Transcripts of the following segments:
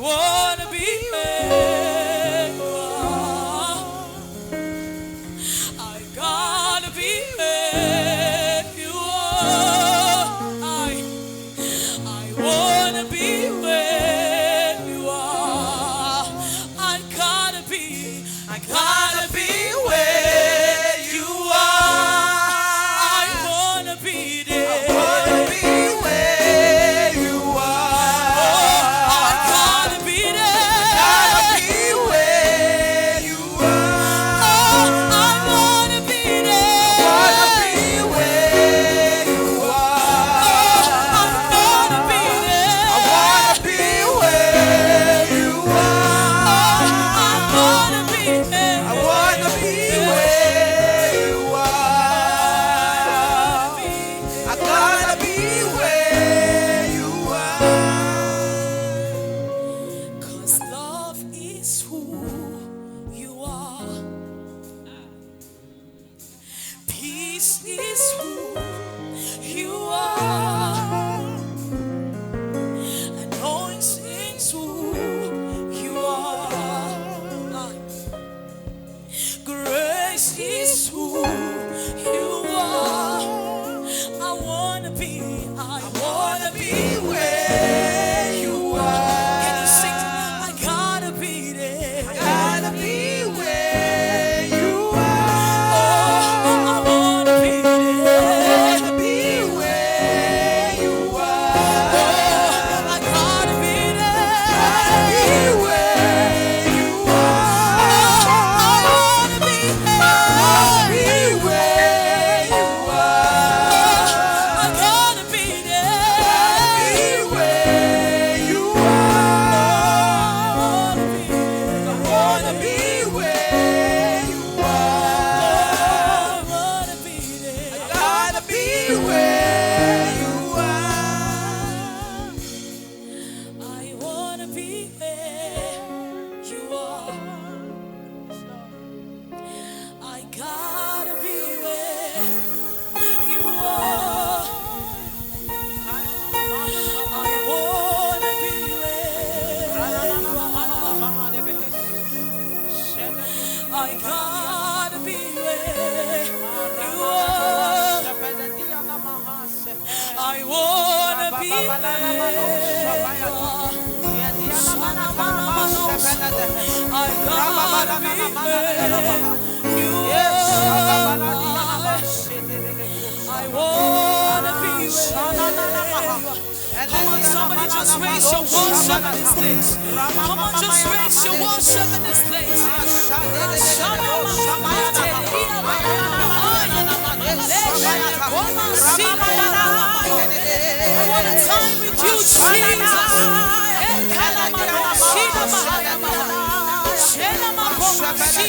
wanna be where you are. I gotta be where you are. I wanna be where you are. I gotta be where you are. I wanna be there. I wanna be where you are. Oh, I gotta be there. I gotta be where you are. Oh, I wanna be there. I wanna be where you are. Oh, I gotta be there. I wanna be where you are. Oh, I wanna be there. I wanna be where you are. I gotta be where you are. 'Cause love is who you are. Peace is who you are. Anointing's who you are. Grace is who you are. I wanna be where you are. Can you sing? I gotta be there. I gotta be where you are. Oh, I wanna be there. I wanna be where you are. Oh, I gotta be there. I gotta be where you are. Oh, I wanna be there. I wanna be where you are. I gotta be there. I gotta be where you are. I wanna be where you are. I wanna be there. I gotta be where you are. I wanna be where you are. I gotta be where you are. I wanna be where you are. I gotta be where you are. I wanna be where you are. I gotta be where you are. I wanna be where you are. Come on, somebody just raise your worship in this place. Come on, just raise your worship in this place. I want a time with you,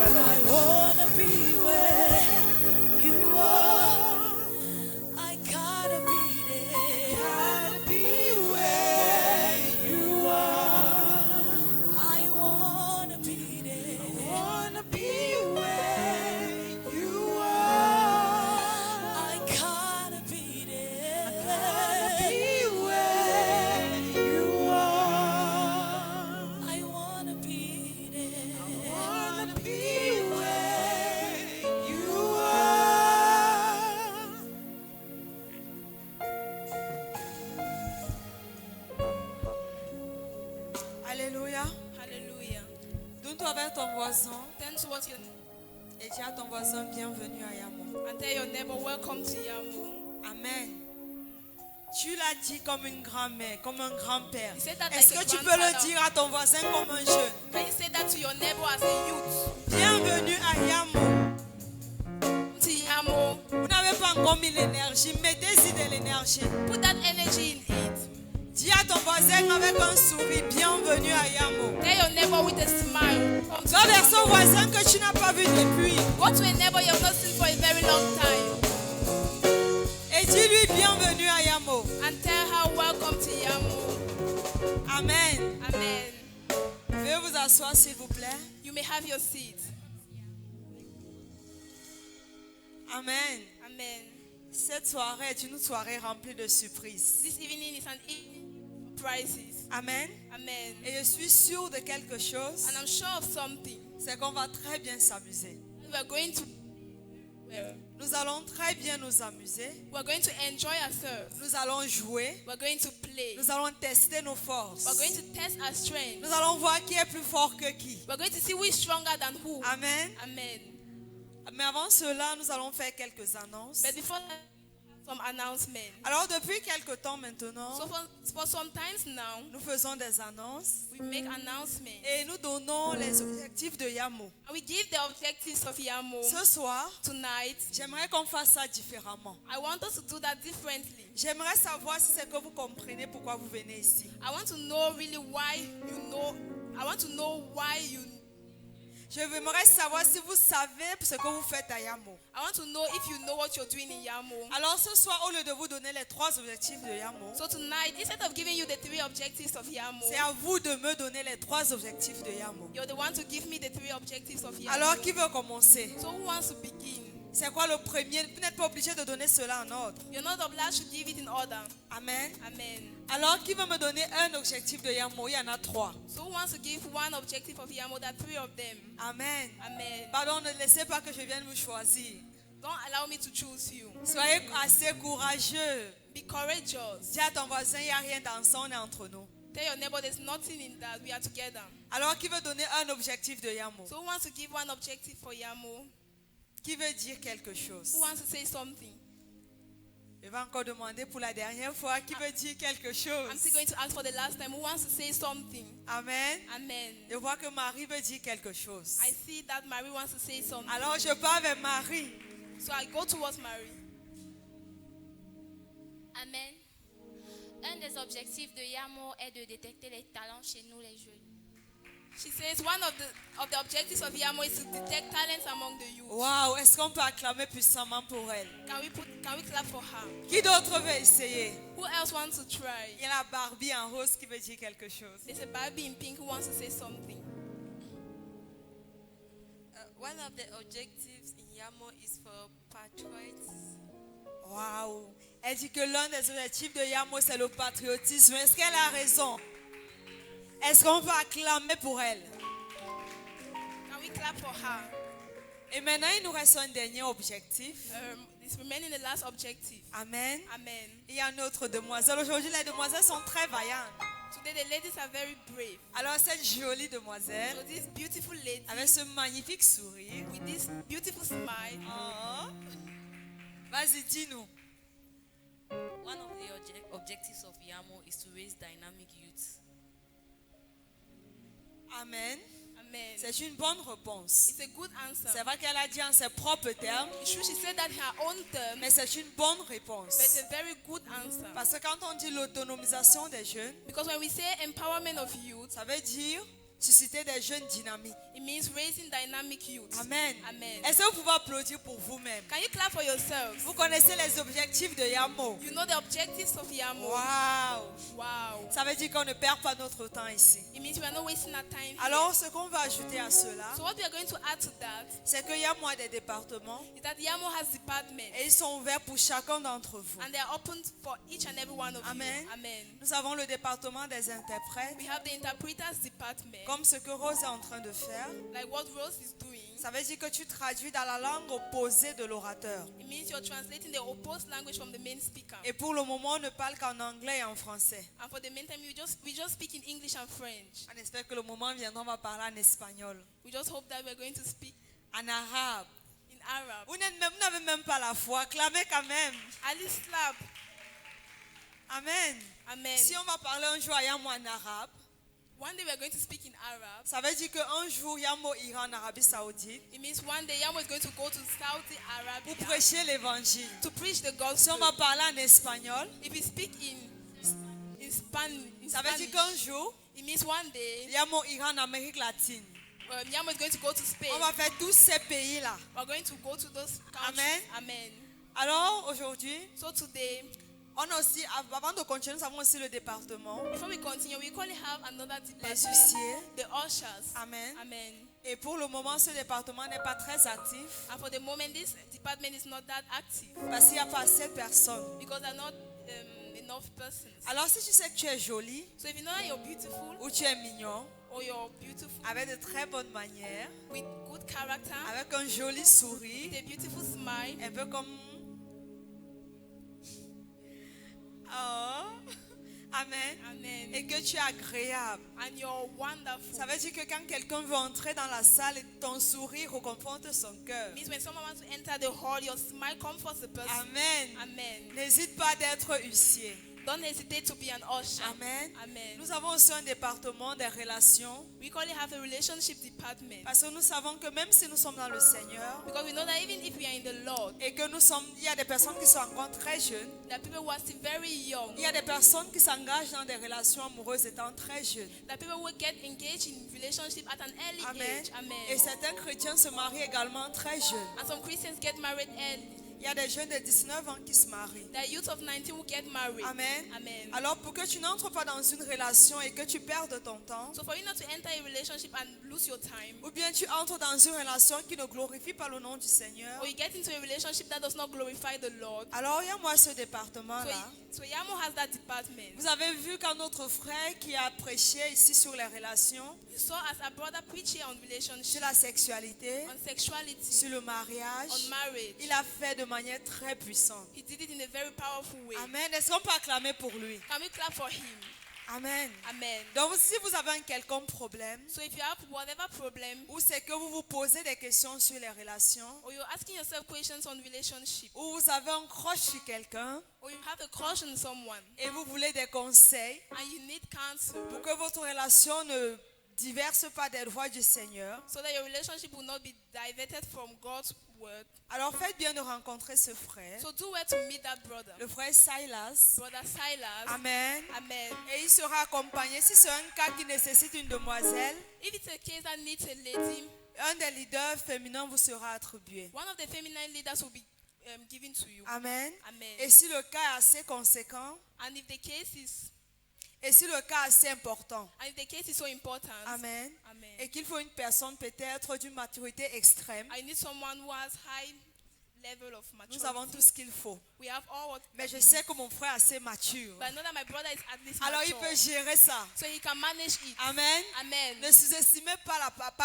I wanna be where you are. I gotta be there. Gotta be where you are. I wanna be there. I wanna be where you are. I gotta be there. I gotta be where you are. I wanna be there. I wanna be where you are. Alléluia. Hallelujah. Tourne-toi vers ton voisin Turn towards your et dis à ton voisin bienvenue à Yamo. and tell your neighbor, welcome to Yamu. Amen. Tu l'as dit comme une grand-mère, comme un grand-père. You said that Est-ce like que a tu peux le grandfather. dire à ton voisin comme un jeune? Can you say that to your neighbor as a youth? Bienvenue à Yamo. To Yamu. Vous n'avez pas encore mis l'énergie, mettez-y de l'énergie. Put that energy in it. Dis à ton voisin avec un sourire, bienvenue à Yamo. Tell your neighbor with a smile. Come to Va vers Yamu. son voisin que tu n'as pas vu depuis. Go to a neighbor you have not seen for a very long time. Et dis-lui bienvenue à Yamo. And tell her, welcome to Yamu. Amen. Amen. Veuillez vous asseoir s'il vous plaît. You may have your seat. Amen. Amen. Cette soirée est une soirée remplie de surprises. This evening is an evening of surprises. Amen. Amen. Et je suis sûre de quelque chose, And I'm sure of something. c'est qu'on va très bien s'amuser. We are going to Nous allons très bien nous amuser. enjoy ourselves. Nous allons jouer. We are going to play. Nous allons tester nos forces. We are going to test our strength. Nous allons voir qui est plus fort que qui. We are going to see who is stronger than who. Amen. Amen. Mais avant cela, nous allons faire quelques annonces. But before that, some announcements. Alors depuis quelque temps maintenant, So for some times now, nous faisons des annonces we make announcements. et nous donnons les objectifs de Yamo. And we give the objectives of Yamo. Ce soir, Tonight, j'aimerais qu'on fasse ça différemment. I want us to do that differently. J'aimerais savoir si c'est que vous comprenez pourquoi vous venez ici. I want to know really why you know. I want to know why you. J'aimerais savoir si vous savez ce que vous faites à Yamo. I want to know if you know what you're doing in Yamo. Alors ce soir, au lieu de vous donner les 3 objectifs de Yamo, So tonight, instead of giving you the 3 objectives of Yamo, c'est à vous de me donner les 3 objectifs de Yamo. you're the one to give me the 3 objectives of Yamo. Alors qui veut commencer? So who wants to begin? C'est quoi le premier? Vous n'êtes pas obligé de donner cela en ordre. You're not obliged to give it in order. Amen. Amen. Alors qui veut me donner un objectif de Yamo? Il y en a 3. So who wants to give one objective of Yamo? There are 3 of them. Amen. Amen. Pardon, ne laissez pas que je vienne vous choisir. Don't allow me to choose you. Soyez assez courageux. Be courageous. Dis à ton voisin, il n'y a rien d'ensemble, on est entre nous. Tell your neighbor there's nothing in that. We are together. Alors qui veut donner un objectif de Yamo? So who wants to give one objective for Yamo? Qui veut dire quelque chose? Who wants to say something? Je vais encore demander pour la dernière fois, qui veut dire quelque I'm chose? still going to ask for the last time. Who wants to say something? Amen. Amen. Je vois que Marie veut dire quelque chose. I see that Mary wants to say something. Alors je pars vers Marie. So I go towards Mary. Amen. Un des objectifs de Yamo est de détecter les talents chez nous les jeunes. She says one of the objectives of Yamo is to detect talents among the youth. Waouh, est-ce qu'on peut acclamer puissamment pour elle? Can we clap for her? Qui d'autre veut essayer? Who else wants to try? Il y a la Barbie en rose qui veut dire quelque chose. There's a Barbie in pink who wants to say something. One of the objectives in Yamo is for patriots. Waouh. Elle dit que l'un des objectifs de Yamo, c'est le patriotisme. Est-ce qu'elle a raison? Est-ce qu'on peut acclamer pour elle? Can we clap for her? Et maintenant, il nous reste un dernier objectif. It's remaining the last objective. Amen. Amen. Il y a une autre demoiselle. Aujourd'hui, les demoiselles sont très vaillantes. Today the ladies are very brave. Alors, cette jolie So demoiselle, this beautiful lady avec ce magnifique sourire. with this beautiful smile. Oh. Vas-y, dis-nous. One of the objectives of Yamo is to raise dynamic youth. Amen. Amen. C'est une bonne réponse. It's a good answer. C'est vrai qu'elle a dit en ses propres termes, It's true, she said that in her own terms, mais c'est une bonne but réponse. it's a very good answer. Parce que quand on dit l'autonomisation des jeunes, Because when we say empowerment of youth, ça veut dire susciter des jeunes dynamiques. it means raising dynamic youth. Amen. Amen. Est-ce que vous pouvez applaudir pour vous-même? Can you clap for yourselves? Vous connaissez les objectifs de Yamo. You know the objectives of Yamo. Waouh. Wow. Ça veut dire qu'on ne perd pas notre temps ici. It means we are not wasting our time here. Alors, ce qu'on va ajouter à cela, So what we are going to add to that c'est qu'il y a moins des départements is that Yamo has departments et ils sont ouverts pour chacun d'entre vous. and they are open for each and every one of Amen. you. Amen. Nous avons le département des interprètes, We have the interpreters department, comme ce que Rose est en train de faire. like what Rose is doing. Ça veut dire que tu traduis dans la langue opposée de l'orateur. It means you're translating the opposed language from the main speaker. Et pour le moment, on ne parle qu'en anglais et en français. And for the meantime, we just speak in English and French. On espère que le moment viendra, on va parler en espagnol, We just hope that we're going to speak en arabe. in Arab. Vous n'avez même pas la foi, clamez quand même. At least clap. Amen. Amen. Si on va parler un jour à Yamo en arabe, One day we're going to speak in Arab. ça veut dire qu'un jour Yamo ira en Arabie Saoudite It means one day Yamo is going to go to Saudi Arabia pour prêcher l'évangile. to preach the Si gospel. on va parler en espagnol, If we speak in ça veut dire Spanish, qu'un jour it means one day Yamo ira en Amérique latine. Yamo is going to go to Spain. On va faire tous ces pays-là. We're going to go to those countries. Amen. Amen. Alors aujourd'hui, So today, on a aussi, avant de continuer, nous avons aussi le département, before we continue, we currently have another les department, huissiers. the ushers. Amen. Amen. Et pour le moment, ce département n'est pas très actif And for the moment, this department is not that active parce qu'il n'y a pas assez de personnes. because there are not enough persons. Alors si tu sais que tu es jolie So if you know that you're beautiful ou tu es mignon, or you're beautiful avec de très bonnes manières, with good character, avec un joli sourire, with a beautiful smile, un peu comme... Oh, amen. amen, Et que tu es agréable. and you're wonderful. Ça veut dire que quand quelqu'un veut entrer dans la salle, ton sourire reconforte son cœur. Means when someone wants to enter the hall, your smile comforts the person. Amen. Amen. N'hésite pas d'être huissier. Don't hesitate to be an usher. Amen. Amen. Nous avons aussi un département des relations We currently have a relationship department parce que nous savons que même si nous sommes dans le Seigneur because we know that even if we are in the Lord, et que il y a des personnes qui sont encore très jeunes, there are people who are still very young. il y a des personnes qui s'engagent dans des relations amoureuses étant très jeunes. There are people who get engaged in relationship at an early Amen. age. Amen. Et certains chrétiens se marient également très jeunes. And some Christians get married early. Il y a des jeunes de 19 ans qui se marient. There are youth of 19 who get married. Amen. Amen. Alors pour que tu n'entres pas dans une relation et que tu perdes ton temps, So for you not to enter a relationship and lose your time, ou bien tu entres dans une relation qui ne glorifie pas le nom du Seigneur, or you get into a relationship that does not glorify the Lord, alors il y a moi ce département-là. so Yamo has that department. Vous avez vu quand notre frère qui a prêché ici sur les relations, You saw as a brother preach here on sur relationship, la sexualité, on sexuality, sur le mariage, on marriage. il a fait de manière très puissante. He did it in a very powerful way. Amen. Est-ce qu'on peut acclamer pour lui? Can we clap for him? Amen. Amen. Donc si vous avez un quelconque problème, So if you have whatever problem, ou c'est que vous vous posez des questions sur les relations, or you're asking yourself questions on relationship, ou vous avez un crush sur quelqu'un or you have a crush on someone, et vous voulez des conseils and you need counsel pour que votre relation ne diverse pas des voies du Seigneur, so that your relationship will not be diverted from God's word, alors faites bien de rencontrer ce frère, so do well to meet that brother, le frère Silas. brother Silas. Amen. Amen. Et il sera accompagné, si c'est un cas qui nécessite une demoiselle, If it's a case that needs a lady, un des leaders féminins vous sera attribué. one of the feminine leaders will be given to you. Amen. Amen. Et si le cas est assez conséquent, And if the case is et si le cas est assez important, and if the case is so important, Amen, Amen. et qu'il faut une personne peut-être d'une maturité extrême, I need someone who has high level of nous avons maturity. tout ce qu'il faut. We have all what. Mais je sais que mon frère est assez mature. But I know that my brother is at least Alors il mature, peut gérer ça. so he can manage it. Amen. Amen. Ne sous-estimez pas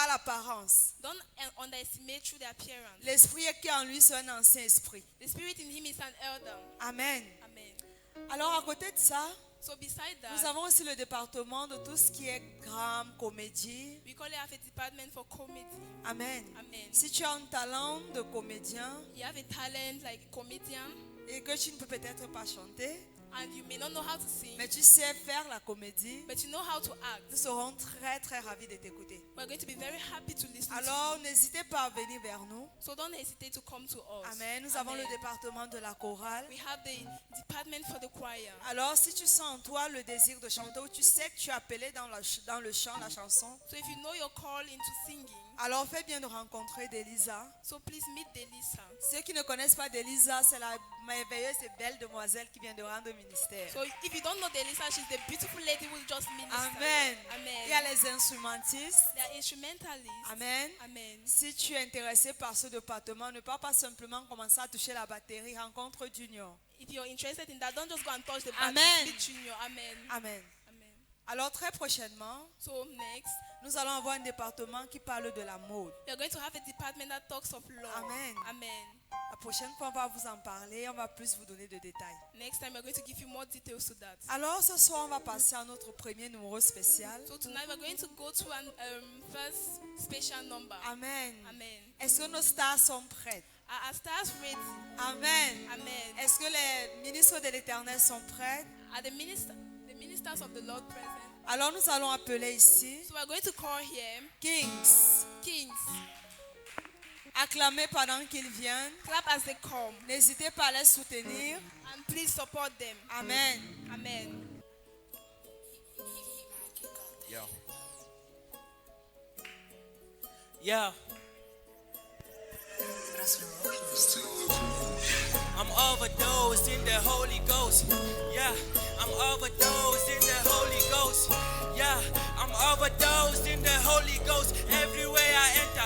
l'apparence. Don't underestimate through the appearance. L'esprit qui est en lui, c'est un ancien esprit. The spirit in him is an elder. Amen. Amen. Alors à côté de ça, So beside nous that, avons aussi le département de tout ce qui est drame, comédie. we currently have a department for comedy. Amen. Amen. Si tu as un talent de comédien You have a talent like a comedian, et que tu ne peux peut-être pas chanter, and you may not know how to sing, mais tu sais faire la comédie, but you know how to act. nous serons très très ravis de t'écouter. We're going to be very happy to listen to Alors n'hésitez pas à venir vers nous. you. So don't hesitate to come to us. Amen. Nous avons Amen. le département de la chorale. We have the department for the choir. Alors si tu sens en toi le désir de chanter ou tu sais que tu es appelé dans le chant, la chanson, So if you know your call into singing, alors fais bien de rencontrer Delisa. so please meet Delisa. Ceux qui ne connaissent pas Delisa, c'est la merveilleuse et belle demoiselle qui vient de rendre ministère. So if you don't know Delisa, she's the beautiful lady who just minister. Amen. Amen. Il y a les instrumentistes. They are instrumentalists. Amen. Amen. Si tu es intéressé par ce département, ne pas simplement commencer à toucher la batterie, rencontre Junior. If you're interested in that, don't just go and touch the Amen. back. Meet Junior. Amen. Amen. Amen. Alors très prochainement, So next, nous allons avoir un département qui parle de la mode. we are going to have a department that talks of law. Amen. Amen. La prochaine fois, on va vous en parler, on va plus vous donner de détails. Next time, we're going to give you more details to that. Alors ce soir, on va passer à notre premier numéro spécial. So tonight, we're going to go to an first special number. Amen. Amen. Est-ce que nos stars sont prêtes? Are our stars ready? Amen. Amen. Est-ce que les ministres de l'Éternel sont prêts? Are the ministers of the Lord present? Alors nous allons appeler ici So we're going to call here Kings. kings. Acclamez pendant qu'ils viennent. Clap as they come. N'hésitez pas à les soutenir. And please support them. Amen. Amen. Yo. Yeah. Still I'm overdosed in the Holy Ghost. Yeah, I'm overdosed in the Holy Ghost. Yeah, I'm overdosed in the Holy Ghost. Everywhere I enter,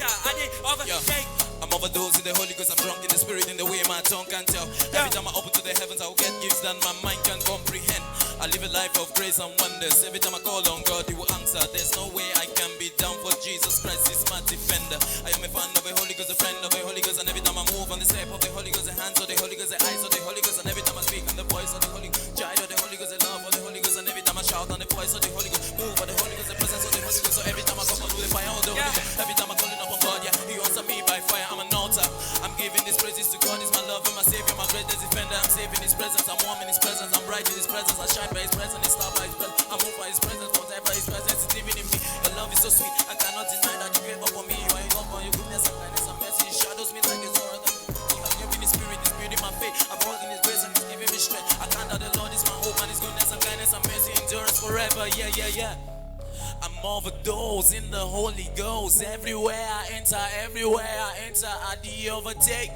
I did overtake. I'm overdosed in the Holy Ghost. I'm drunk in the Spirit in the way my tongue can tell. Every time I open to the heavens, I will get gifts that my mind can comprehend. I live a life of grace and wonders. Every time I call on God, He will answer. There's no way I can be down for Jesus Christ is my defender. I am a fan of the Holy Ghost, a friend of the Holy Ghost. And every time I move on the step of the Holy Ghost, the hands of the Holy Ghost, the eyes of the Holy Ghost. And every time I speak on the voice of the Holy Ghost, child of the Holy Ghost, the love of the Holy Ghost. And every time I shout on the voice of the Holy Ghost, move on the Holy Ghost, the presence of the Holy Ghost. So every time I come on to the fire of the Holy Ghost, every time I call it up on God, yeah, He answers me by fire. I'm an altar. I'm giving these praises to God. He's my love and my Savior, my greatest defender. I'm safe in His presence. I'm warm in His presence. I'm bright in His presence. I shine by His presence. It's star by His presence. I move by His presence. Whatever His presence is living in me. Your love is so sweet. I cannot deny that you gave up on me. You are enough for your goodness and kindness and mercy. It shadows me like a sword. You have given His Spirit, His beauty, my faith. I'm walking in His grace and He's giving me strength. I can't doubt the Lord is my hope and His goodness and kindness and mercy endures forever. Yeah, yeah, yeah. I'm overdosed in the Holy Ghost. Everywhere I enter, I do overtake.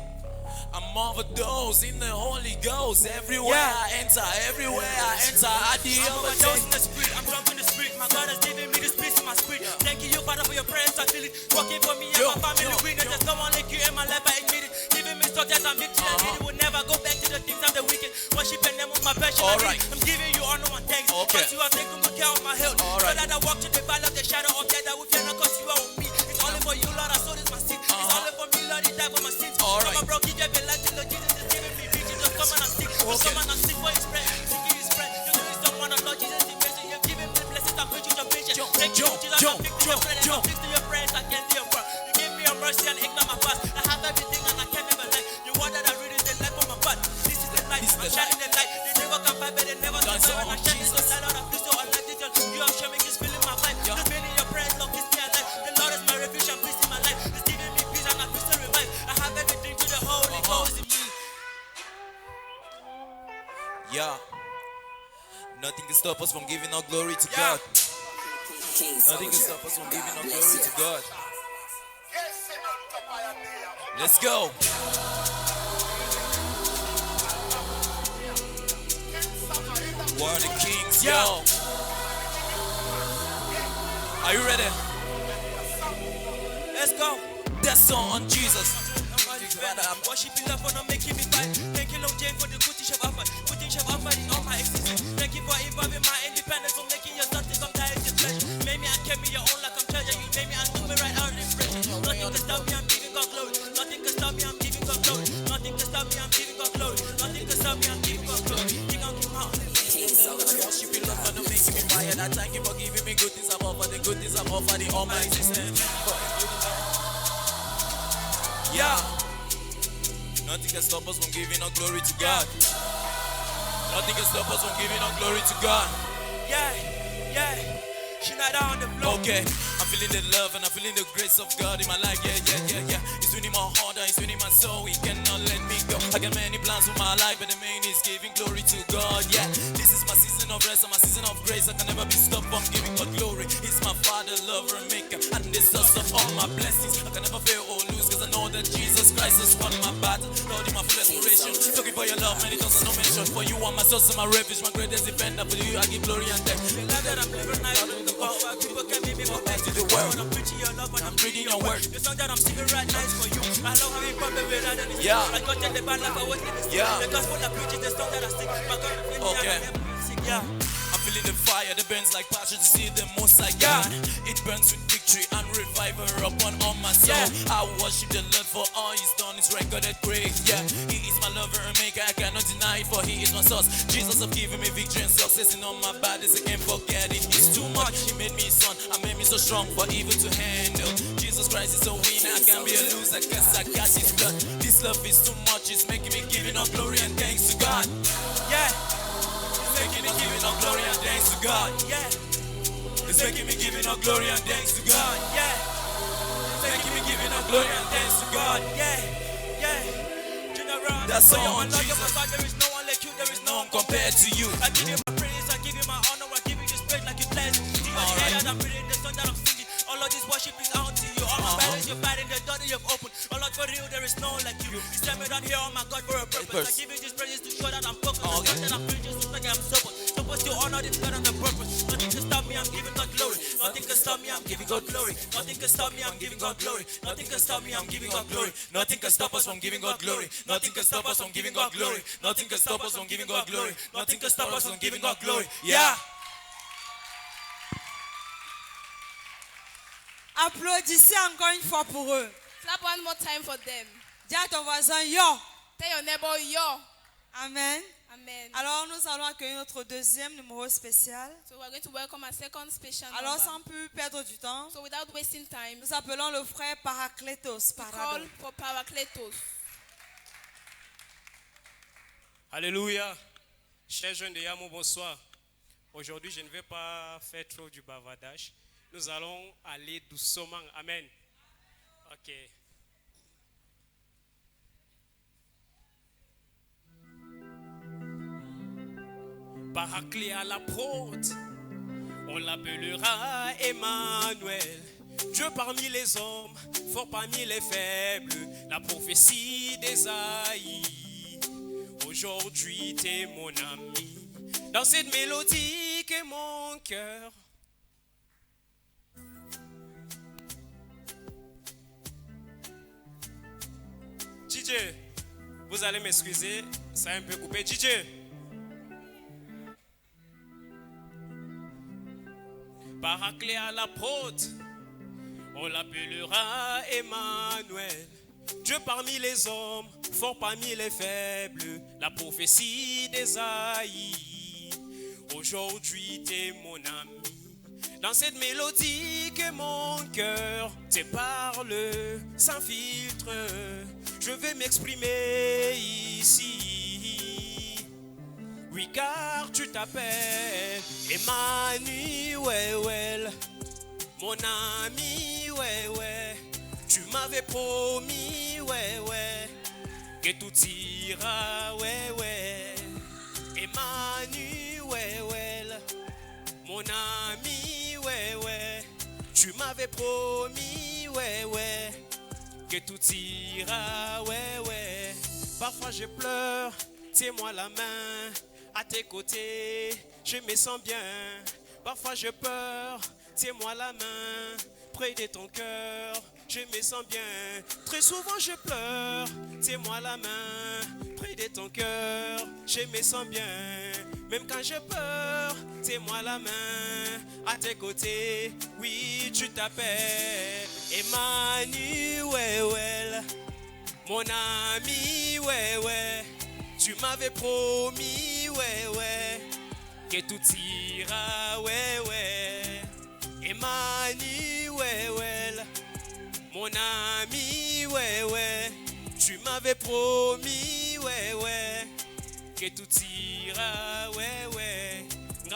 I'm overdosed in the Holy Ghost. Everywhere I enter, I do I'm overdosed overtake. in the Spirit. I'm drunk in the Spirit. My God has given me this peace in my spirit. Thank you, Father, for your prayers. I feel it working for me and my family. Witness, there's no one like you in my life. I admit it. Giving me success and victory. I need it. Will never go back to the things of the wicked. Worshiping them with my passion. Alright. I'm giving you honor and thanks. Okay. Because you have taken good care of my health. Alright. So that I walk through the valley of the shadow of death, I will fear not because you are with me. It's only for you, Lord. I sold this my sin. It's only for me, Lord. He died for my sins. Alright. Come on, bro. Give your life to Lord Jesus. Is giving me victory. Just come and seek. Just come and seek for His prayer. Seek His prayer. Just do someone of Lord Jesus. In mercy, you've given me blessings and preaching your patience. Thank you, Jesus. I'm fixing your prayer. I'm fixing your prayers. I can't do your prayer. You give me your mercy and ignore my past. I have everything and I can never lie. Your word that I read is the light from my path. This is the light. I'm shining the light. They never can fight, but they never survive. And I shine this light out of this so unlike this. You have shown me His feeling my vibe. Just being in your prayers, Lord, kiss me alive. The Lord is my refuge and peace in my life. He's giving me peace and I peace to revive. I have everything to the Holy Ghost in me. Yeah. Nothing can stop us from giving our glory to God. Nothing can stop us from giving our glory to God. Let's go. We're the kings, yo. Are you ready? Let's go. That song on Jesus. I'm worshiping love for not making me fight. Thank you, Lord Jane, for the good things you've offered. Good things you've offered in all my existence. Thank you for involving my independence, for making your something sometimes in flesh. Made me and kept me your own like I'm treasure. You made me and took me right out in fresh. Nothing can stop me, I'm giving God glory. Nothing can stop me, I'm giving God glory. Nothing can stop me, I'm giving God glory. Nothing can stop me, I'm giving God glory. King of King Mountain. Worship you, love for not making me fired. I thank you for giving me good things I've offered. The good things I've offered in all my existence. Yeah. Nothing can stop us from giving our glory to God. Nothing can stop us from giving our glory to God. Yeah, yeah. She not down on the floor. Okay, I'm feeling the love and I'm feeling the grace of God in my life. Yeah, yeah, yeah, yeah. It's winning my heart and it's winning my soul. He cannot let me go. I got many plans for my life, but the main is giving glory to God. Yeah, this is my season of rest and my season of grace. I can never be stopped from giving God glory. He's my Father, lover, and maker, and the source of all my blessings. I can never fail or lose, cause I know that Jesus Christ has won my battle. Lord, in my full restoration. Talking for your love, many times I no mention. For you are my source and my refuge, my greatest defender. For you I give glory and thanks. The life that I'm living now, people can make me go back to the world. I'm preaching your love and I'm reading your word. The song that I'm singing right now is for you. I love having problem with that. I got the band like I was in the city. The gospel I preach is the song that I sing. My God, I'm feeling the fire that burns like passion to see the most I got. It burns with victory and revival upon all my soul. I worship the Lord for all He's done. It's recorded great. Yeah, He is my lover and maker. I cannot deny it, for He is my source. Jesus have given me victory and success in all my bodies. I can't forget it. It's too much. He made me Son. I made me so strong for evil to handle. Jesus Christ is a winner. I can't be a loser cause I got His blood. This love is too much. It's making me giving all glory and thanks to God. Yeah. Making me giving all glory and thanks to God. Yeah. It's making me giving all glory and thanks to God. Yeah. It's making me giving all glory and thanks to God. Yeah. Yeah. That's all on Jesus. Jesus. There is no one like you. There is No one compared to you. I give you my praise. I give you my honor. I give you respect like you bless. The air that I'm breathing, the song that I'm singing. All of this worship is out to you. All my battles you're fighting, the door that you've opened. All of for real, there is no one like you. You sent me down here, oh my God, for a purpose. I give you these praises to show that I'm focused. Oh, okay. That I'm free, just like I'm supposed to honor this God and the purpose. Nothing can stop me, I'm giving God glory. Nothing can stop me, I'm giving God glory. Nothing can stop me, I'm giving God glory. Nothing can stop me, I'm giving God glory. Nothing can stop us from giving God glory. Nothing can stop us from giving God glory. Nothing can stop us from giving God glory. Nothing can stop us from giving God glory. Yeah. Applaudissez encore une fois pour eux. Clap one more time for them. Dis à ton voisin yo. Tell your neighbor, yo. Amen. Amen. Alors nous allons accueillir notre deuxième numéro spécial. So we're going to welcome our second special Alors number. sans plus perdre du temps, So without wasting time, nous appelons le frère Paraclétos. call Parado. for Parakletos. Alléluia. Chers jeunes de Yamo, bonsoir. Aujourd'hui, je ne vais pas faire trop du bavardage. Nous allons aller doucement. Amen. Ok. Paraclet à la prône, on l'appellera Emmanuel. Dieu parmi les hommes, fort parmi les faibles, la prophétie d'Ésaïe. Aujourd'hui, t'es mon ami, dans cette mélodie qu'est mon cœur. DJ, vous allez m'excuser, ça a un peu coupé. DJ. Paraclet à la prône, on l'appellera Emmanuel. Dieu parmi les hommes, fort parmi les faibles, la prophétie d'Ésaïe. Aujourd'hui, t'es mon ami, dans cette mélodie que mon cœur te parle sans filtre. Je vais m'exprimer ici. Oui, car tu t'appelles Emmanuel, mon ami, ouais, ouais. Tu m'avais promis, ouais, ouais, que tout ira, ouais, ouais. Emmanuel, mon ami, ouais, ouais. Tu m'avais promis, ouais, ouais, que tout ira, ouais, ouais. Parfois je pleure, tiens-moi la main. À tes côtés, je me sens bien. Parfois je pleure, tiens-moi la main. Près de ton cœur, je me sens bien. Très souvent je pleure, tiens-moi la main. Près de ton cœur, je me sens bien. Même quand je pleure, tiens-moi la main. À tes côtés, oui, tu t'appelles Emmanuel, mon ami, ouais, ouais. Tu m'avais promis, ouais, ouais, que tout ira, ouais, ouais. Emmanuel, mon ami, ouais, ouais. Tu m'avais promis, ouais, ouais, que tout ira, ouais, ouais.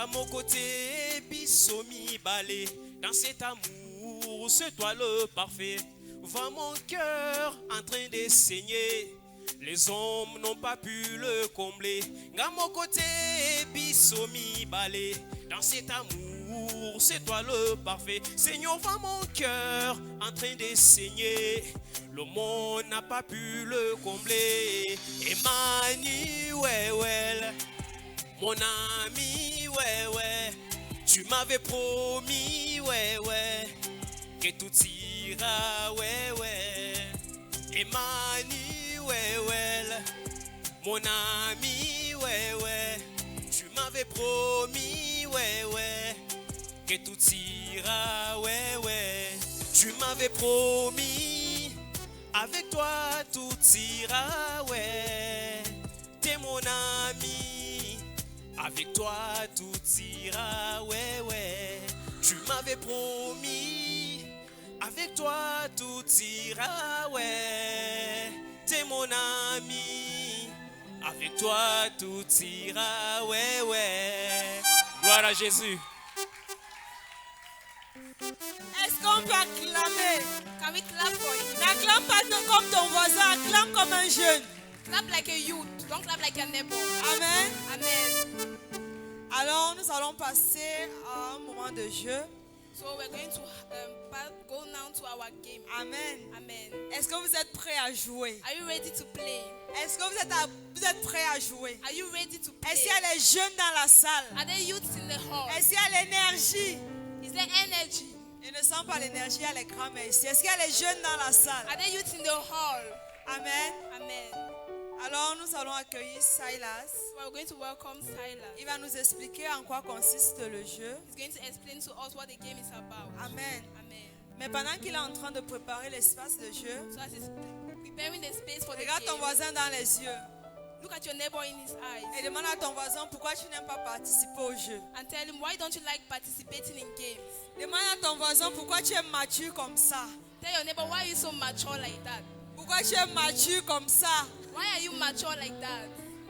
À mon côté, bisomi balé, dans cet amour, c'est toi le parfait. Vois mon cœur en train de saigner. Les hommes n'ont pas pu le combler. À mon côté, bisomi balé, dans cet amour, c'est toi le parfait. Seigneur, vois mon cœur en train de saigner. Le monde n'a pas pu le combler. Emmanuel, mon ami, ouais, ouais. Tu m'avais promis, ouais, ouais, que tout ira, ouais, ouais. Emmanuel, mon ami, ouais, ouais. Tu m'avais promis, ouais, ouais, que tout ira, ouais, ouais. Tu m'avais promis, avec toi tout ira, ouais. T'es mon ami, avec toi tout ira, ouais, ouais. Tu m'avais promis, avec toi tout ira, ouais. T'es mon ami, avec toi tout ira, ouais, ouais. Gloire à Jésus. Est-ce qu'on peut acclamer? Can we clap for him? N'acclame pas comme ton voisin, acclame comme un jeune. Clap like a youth. Don't clap like a neighbor. Amen. Amen. Alors nous allons passer à un moment de jeu. So we're going to go now to our game. Amen. Amen. Est-ce que vous êtes prêts à jouer? Are you ready to play? Est-ce que vous êtes prêts à jouer? Are you ready to play? Est-ce qu'il y a des jeunes dans la salle? Are there youths in the hall? Est-ce qu'il y a l'énergie? Is there energy? Je ne sens pas l'énergie, il y a les grands mais ici. Est-ce qu'il y a les jeunes dans la salle? Are there youths in the hall? Amen. Amen. Alors nous allons accueillir Silas. So we're going to welcome Silas. Il va nous expliquer en quoi consiste le jeu. He's going to explain to us what the game is about. Amen. Amen. Mais pendant qu'il est en train de préparer l'espace de jeu, So as he's preparing the space for the regarde ton game, voisin dans les yeux look at your neighbor in his et eyes demande à ton voisin pourquoi tu n'aimes pas participer au jeu. and tell him, why don't you like participating in games? Demande à ton voisin pourquoi tu es mature comme ça. Tell your neighbor, why are you so mature like that? Pourquoi tu es mature comme ça. Why are you mature like that?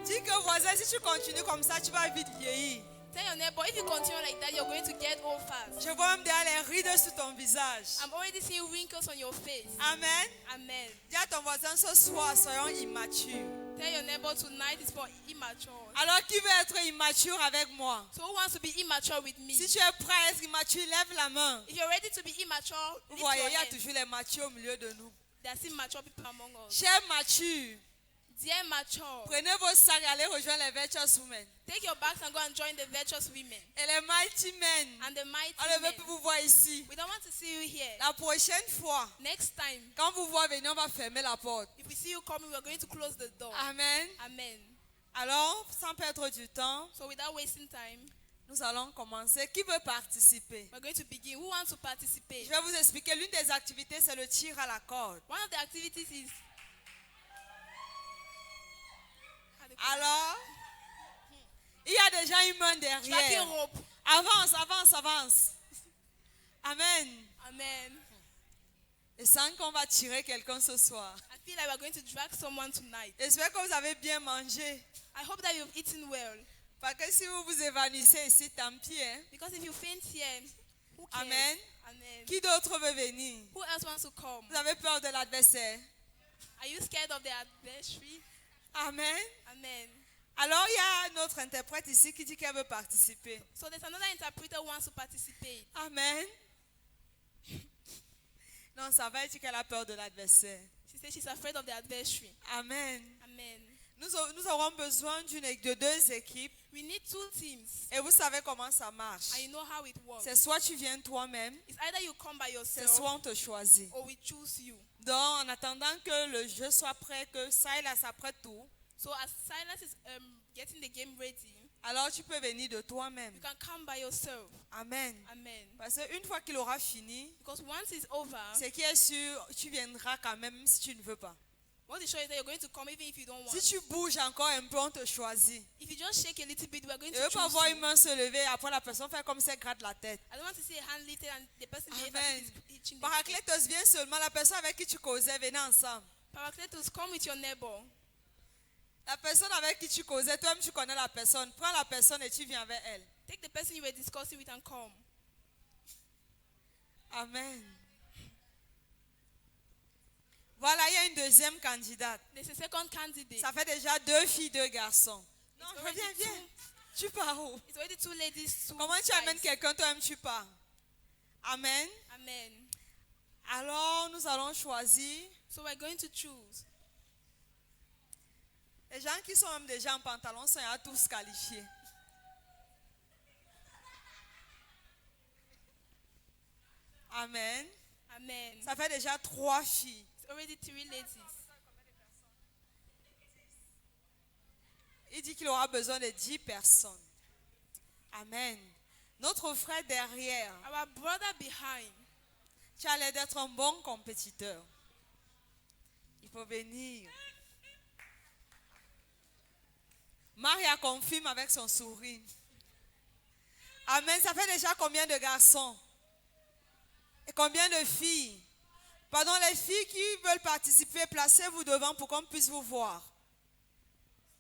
Dis que voisin, si tu continues comme ça, tu vas vite vieillir. Tell your neighbor, if you continue like that, you're going to get old fast. Je vois même déjà les rides sur ton visage. I'm already seeing wrinkles on your face. Amen. Amen. Dis à ton voisin ce soir, soyons immatures. Tell your neighbor, tonight is for immature. Alors qui veut être immature avec moi? So who wants to be immature with me? Si tu es prêt à être immature, lève la main. If you're ready to be immature, Vous lift voyez, your il y a hand. toujours les matures au milieu de nous. There's immature people among us. Chers matures, Dear mature, prenez vos sacs et allez rejoindre les virtuous women. take your bags and go and join the virtuous women Et les mighty men. and the mighty On ne veut men. plus vous voir ici. We don't want to see you here. La prochaine fois, Next time, quand vous voyez venir, on va fermer la porte. if we see you coming, we're going to close the door. Amen. Amen. Alors, sans perdre du temps, So without wasting time, nous allons commencer. Qui veut participer? we're going to begin. Who wants to participate? Je vais vous expliquer. L'une des activités, c'est le tir à la corde. One of the activities is Alors, il y a déjà une main tracking derrière. rope. Avance, avance, avance. Amen. Amen. Et sans qu'on va tirer quelqu'un ce soir. I feel like we're going to drag someone tonight. J'espère que vous avez bien mangé. I hope that you've eaten well. Parce que si vous vous évanouissez ici, tant pis. Hein? Because if you faint here, who cares? Amen. Amen. Qui d'autre veut venir? Who else wants to come? Vous avez peur de l'adversaire? Are you scared of the adversary? Amen. Amen. Alors, il y a notre interprète ici qui dit qu'elle veut participer. So there's another interpreter who wants to participate. Amen. Non, ça va, elle dit qu'elle a peur de l'adversaire. She says she's afraid of the adversary. Amen. Amen. Nous aurons besoin de deux équipes. We need two teams. Et vous savez comment ça marche. And you know how it works. C'est soit tu viens toi-même, It's either you come by c'est yourself soit on te choisit. or we choose you. Donc, en attendant que le jeu soit prêt, que Silas apprête tout, So as Silas is getting the game ready, alors tu peux venir de toi-même. you can come by yourself. Amen. Amen. Parce qu'une fois qu'il aura fini, Because once it's over, c'est qui est sûr, tu viendras quand même si tu ne veux pas. what is sure is that you're going to come even if you don't want. Si tu bouges encore un peu, on te choisit. If you just shake a little bit, we're going Je ne veux to pas choose voir une you. main se lever et après la personne faire comme si elle gratte la tête. I don't want to see a hand lifted and the person behave as Amen. if it's itching. Paraclétos, viens seulement. La personne avec qui tu causais, venez ensemble. Paracletus, come with your neighbor. La personne avec qui tu causais, toi-même tu connais la personne. Prends la personne et tu viens avec elle. Take the person you were discussing with and come. Amen. Voilà, il y a une deuxième candidate. There's a second candidate. Ça fait déjà 2 filles, 2 garçons. Non, It's already viens, viens. two- Tu pars où? It's already two ladies, two Comment tu guys. amènes quelqu'un, toi-même tu pars? Amen. Amen. Alors, nous allons choisir So we're going to choose. les gens qui sont même déjà en pantalon sont à tous qualifiés. Amen. Amen. Ça fait déjà 3 filles. It's already 3 ladies. Il dit qu'il aura besoin de 10 personnes. Amen. Notre frère derrière, Our brother behind, tu as l'air d'être un bon compétiteur. Il faut venir. Maria confirme avec son sourire. Amen. Ça fait déjà combien de garçons? Et combien de filles? Pardon, les filles qui veulent participer, placez-vous devant pour qu'on puisse vous voir.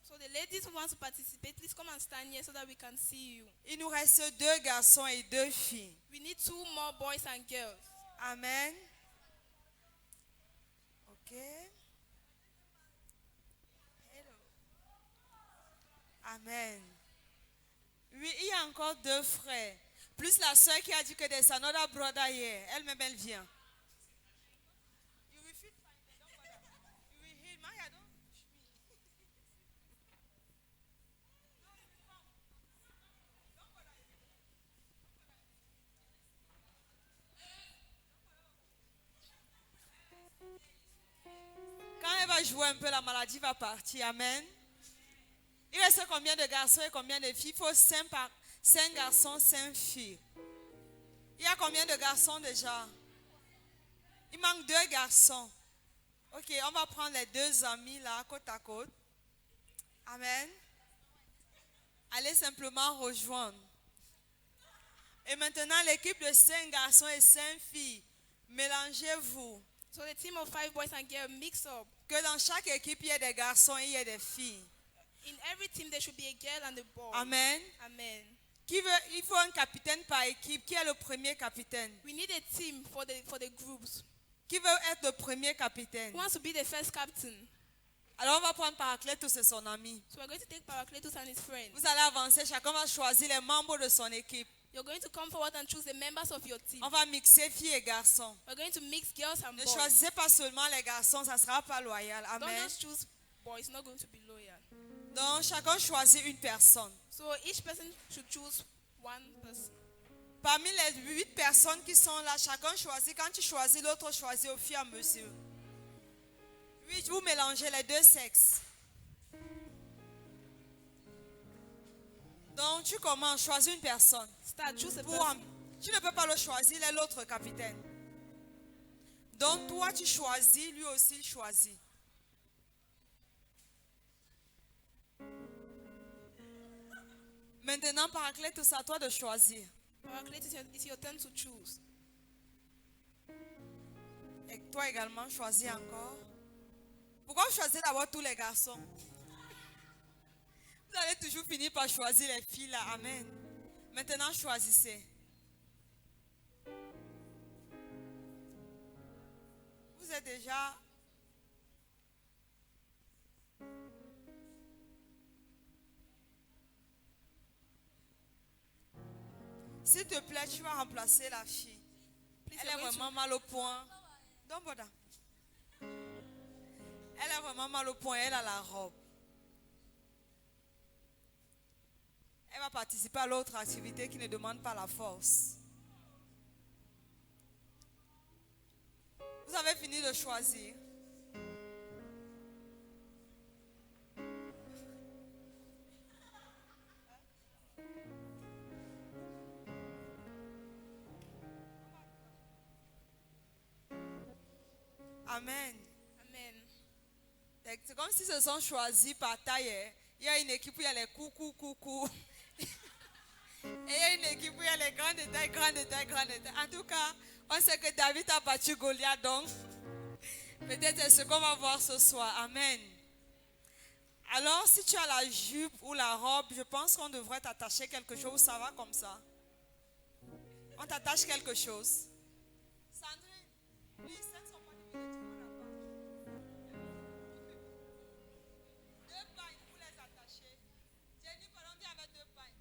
so the ladies who want to participate, please come and stand here so that we can see you. Il nous reste 2 garçons et 2 filles. We need 2 more boys and girls. Amen. Ok. Hello. Amen. Oui, il y a encore 2 frères. Plus la soeur qui a dit que there's another brother here. Elle-même, elle vient. You will feel fine. Don't bother. You will heal. Maria, don't push me. Quand elle va jouer un peu, la maladie va partir. Amen. Il reste combien de garçons et combien de filles? Il faut 5 garçons, 5 filles. Il y a combien de garçons déjà? Il manque 2 garçons. Ok, on va prendre les 2 amis là, côte à côte. Amen. Allez simplement rejoindre. Et maintenant, l'équipe de 5 garçons et 5 filles, mélangez-vous. So the team of 5 boys and girls mix up. Que dans chaque équipe, il y ait des garçons et il y ait des filles. In every team, there should be a girl and a boy. Amen. Amen. Il faut un capitaine par équipe. Qui est le premier capitaine? We need a team for the groups. Qui veut être le premier capitaine? Who wants to be the first captain? Alors on va prendre Paracletus et son ami. So we're going to take Paracletus and his friends. Vous allez avancer, chacun va choisir les membres de son équipe. You're going to come forward and choose the members of your team. On va mixer filles et garçons. We're going to mix girls and Ne boys. choisissez pas seulement les garçons, ça ne sera pas loyal. Don't Amen. just choose boys, it's not going to be loyal. Donc chacun choisit une personne. So each person should choose one person. Parmi les 8 personnes qui sont là, chacun choisit. Quand tu choisis, l'autre choisit au fur et à mesure. 8, vous mélangez les 2 sexes. Donc tu commences, choisis une personne. Start, choose a Pour person. tu ne peux pas le choisir, il est l'autre capitaine. Donc toi tu choisis, lui aussi il choisit. Maintenant, Paracletus, c'est à toi de choisir. Paracletus, it's your turn to choose. Et toi également, choisis encore. Pourquoi vous choisissez d'abord tous les garçons? Vous allez toujours finir par choisir les filles là. Amen. Maintenant, choisissez. Vous êtes déjà... S'il te plaît, tu vas remplacer la fille. Please, Elle est vraiment mal au point. Donc, voilà. Elle est vraiment mal au point. Elle a la robe. Elle va participer à l'autre activité qui ne demande pas la force. Vous avez fini de choisir. Amen. Amen. C'est comme si se sont choisis par taille. Il y a une équipe où il y a les coucou. Et il y a une équipe où il y a les grandes tailles. En tout cas, on sait que David a battu Goliath, donc peut-être c'est ce qu'on va voir ce soir. Amen. Alors, si tu as la jupe ou la robe, je pense qu'on devrait t'attacher quelque chose. Ça va comme ça. On t'attache quelque chose. Sandrine, please send somebody with a chicken apart. 2 pagnes pour les attacher. Jenny, pardon, viens avec 2 pagnes.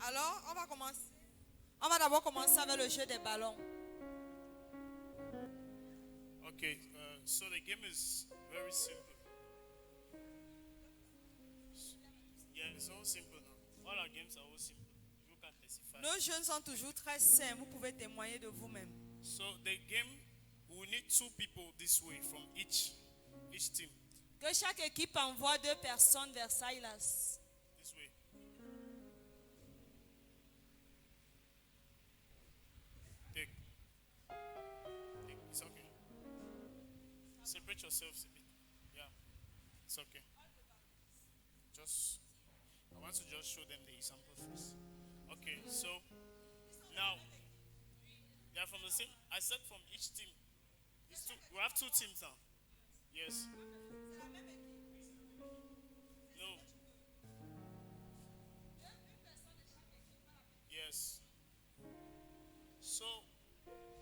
Alors, on va commencer. On va d'abord commencer avec le jeu des ballons. Okay, so the game is very simple. Yeah, it's all simple now. All our games are all simple. You can testify. Nos jeunes sont toujours très sains. Vous pouvez témoigner de vous-même. So the game, we need 2 people this way from each team. Que chaque équipe envoie 2 personnes vers Silas. This way. Take. It's okay. Separate yourselves a bit. Yeah, it's okay. I want to just show them the example first. Okay, so now they are from the same. I said from each team. We have 2 teams now. Yes. No. Yes. So,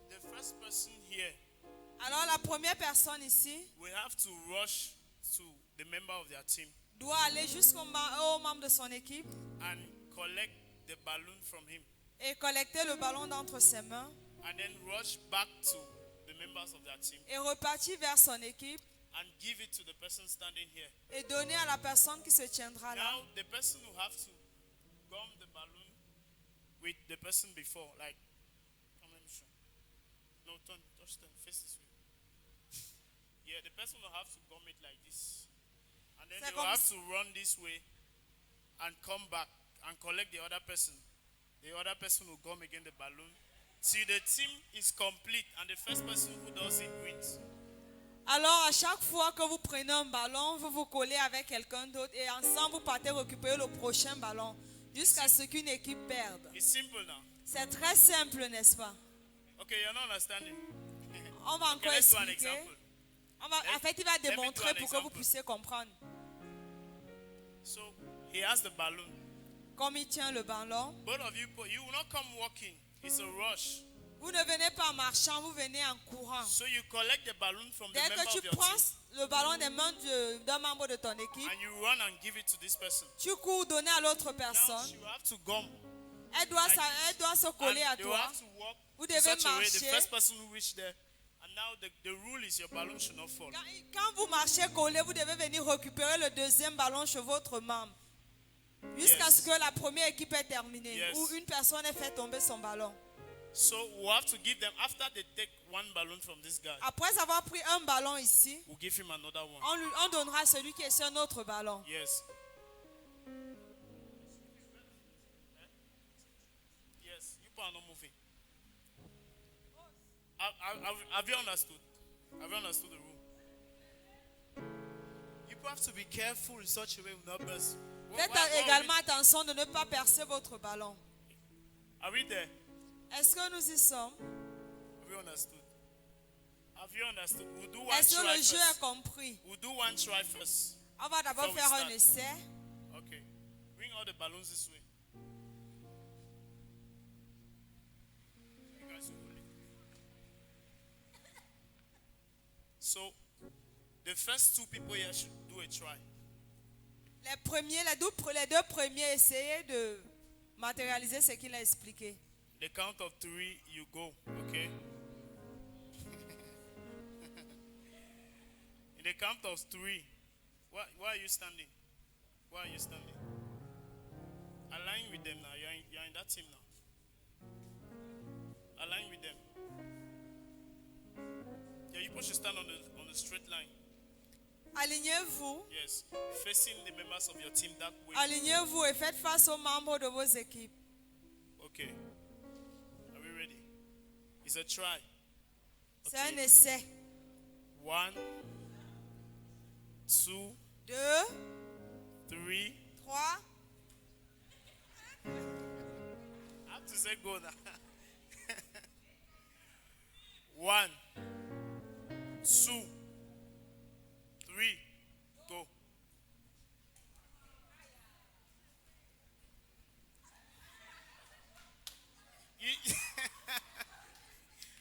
the first person here, Alors la première personne ici we have to rush to the member of their team doit aller jusqu'au au membre de son équipe and collect the balloon from him, et collecter le ballon d'entre ses mains and then rush back to the members of their team et repartir vers son équipe and give it to the person standing here. et donner à la personne qui se tiendra là. Now, the person who have to gum the balloon with the person before, like, come let me show. No, turn, face this way. Yeah, the person will have to gum it like this. And then C'est they will comme have to run this way and come back and collect the other person. The other person will gum again the balloon till the team is complete and the first person who does it wins. Alors à chaque fois que vous prenez un ballon, vous vous collez avec quelqu'un d'autre et ensemble vous partez récupérer le prochain ballon jusqu'à ce qu'une équipe perde. It's simple now. C'est très simple, n'est-ce pas? Okay, you're not understanding. On va Okay, encore let's do an expliquer. example. En fait, il va let me do démontrer an pour que vous example. puissiez comprendre. So he has the balloon. Comme il tient le ballon, Both of you, you will not come walking. It's a rush. vous ne venez pas en marchant, vous venez en courant. So you collect the balloon from the Dès member que tu of your prends team le ballon des mains d'un membre de ton équipe, and you run and give it to this person. tu cours donner à l'autre Now personne. she will have to gum. Elle doit se coller à And they will toi. have to walk Vous in devez such a way the marcher. first person who reach there. And now the rule is your balloon should not fall. Quand vous marchez collé, vous devez venir récupérer le deuxième ballon chez votre membre. Jusqu'à Yes. ce que la première équipe est terminée. Yes. Ou une personne ait fait tomber son ballon. So we'll have to give them, after they take one balloon from this guy, Après avoir pris un ballon ici, we'll give him another one. on donnera à celui qui est sur un autre ballon. Yes. Yes, you people are not moving. Have you understood? Have you understood the rule? You people have to be careful in such a way with not burst. Faites également attention de ne pas percer votre ballon. Are we there? Est-ce que nous y sommes? Have you understood? Have you understood? We'll do one Est-ce que try le jeu est first. compris? We'll do one try first. On va d'abord Before we faire un start. essai. Okay. Bring all the balloons this way. You guys will hold it. So, the first two people here should do a try. Les deux premiers essayaient de matérialiser ce qu'il a expliqué. The count of 3, you go, okay? In the count of 3, why are you standing? Why are you standing? Align with them now. You're in that team now. Align with them. Yeah, you should stand on the straight line. Alignez-vous. Yes, facing the members of your team that way. Alignez-vous et faites face aux membres de vos équipes. Okay. Are we ready? It's a try. C'est un essai. 1, 2, 2, 3. 3. I have to say go now. 1, 2, 3, go.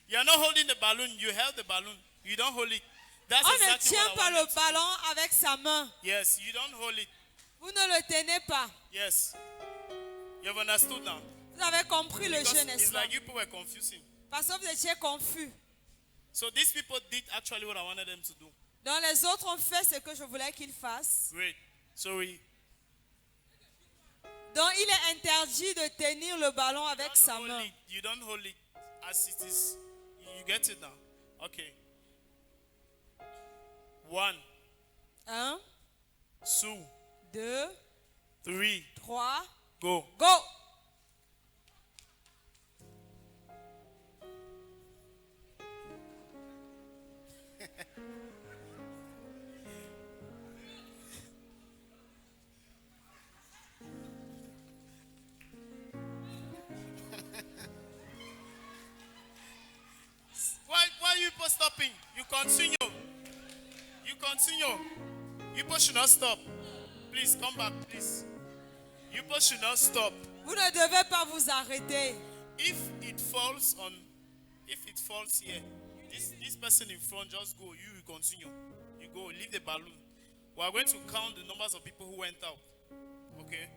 You're not holding the balloon. You held the balloon. You don't hold it. That's On ne exactly tient what pas I le wanted. ballon avec sa main. Yes, you don't hold it. Vous ne le tenez pas. Yes. You've understood now. Vous avez compris le Because jeu, n'est-ce it's pas? like you people were confusing. Parce que vous étiez confus. So these people did actually what I wanted them to do. Donc les autres ont fait ce que je voulais qu'ils fassent. Great. Sorry. Donc il est interdit de tenir le ballon avec sa main. You don't hold it as it is. You get it now. Okay. 1, 1, 2, 2, 3, 3, go. go! Why are you people stopping? You continue. You continue. You both should not stop. Please come back, please. You both should not stop. Vous ne devez pas vous arrêter. If it falls here, this person in front just go. You will continue. You go. Leave the balloon. We are going to count the numbers of people who went out. Okay.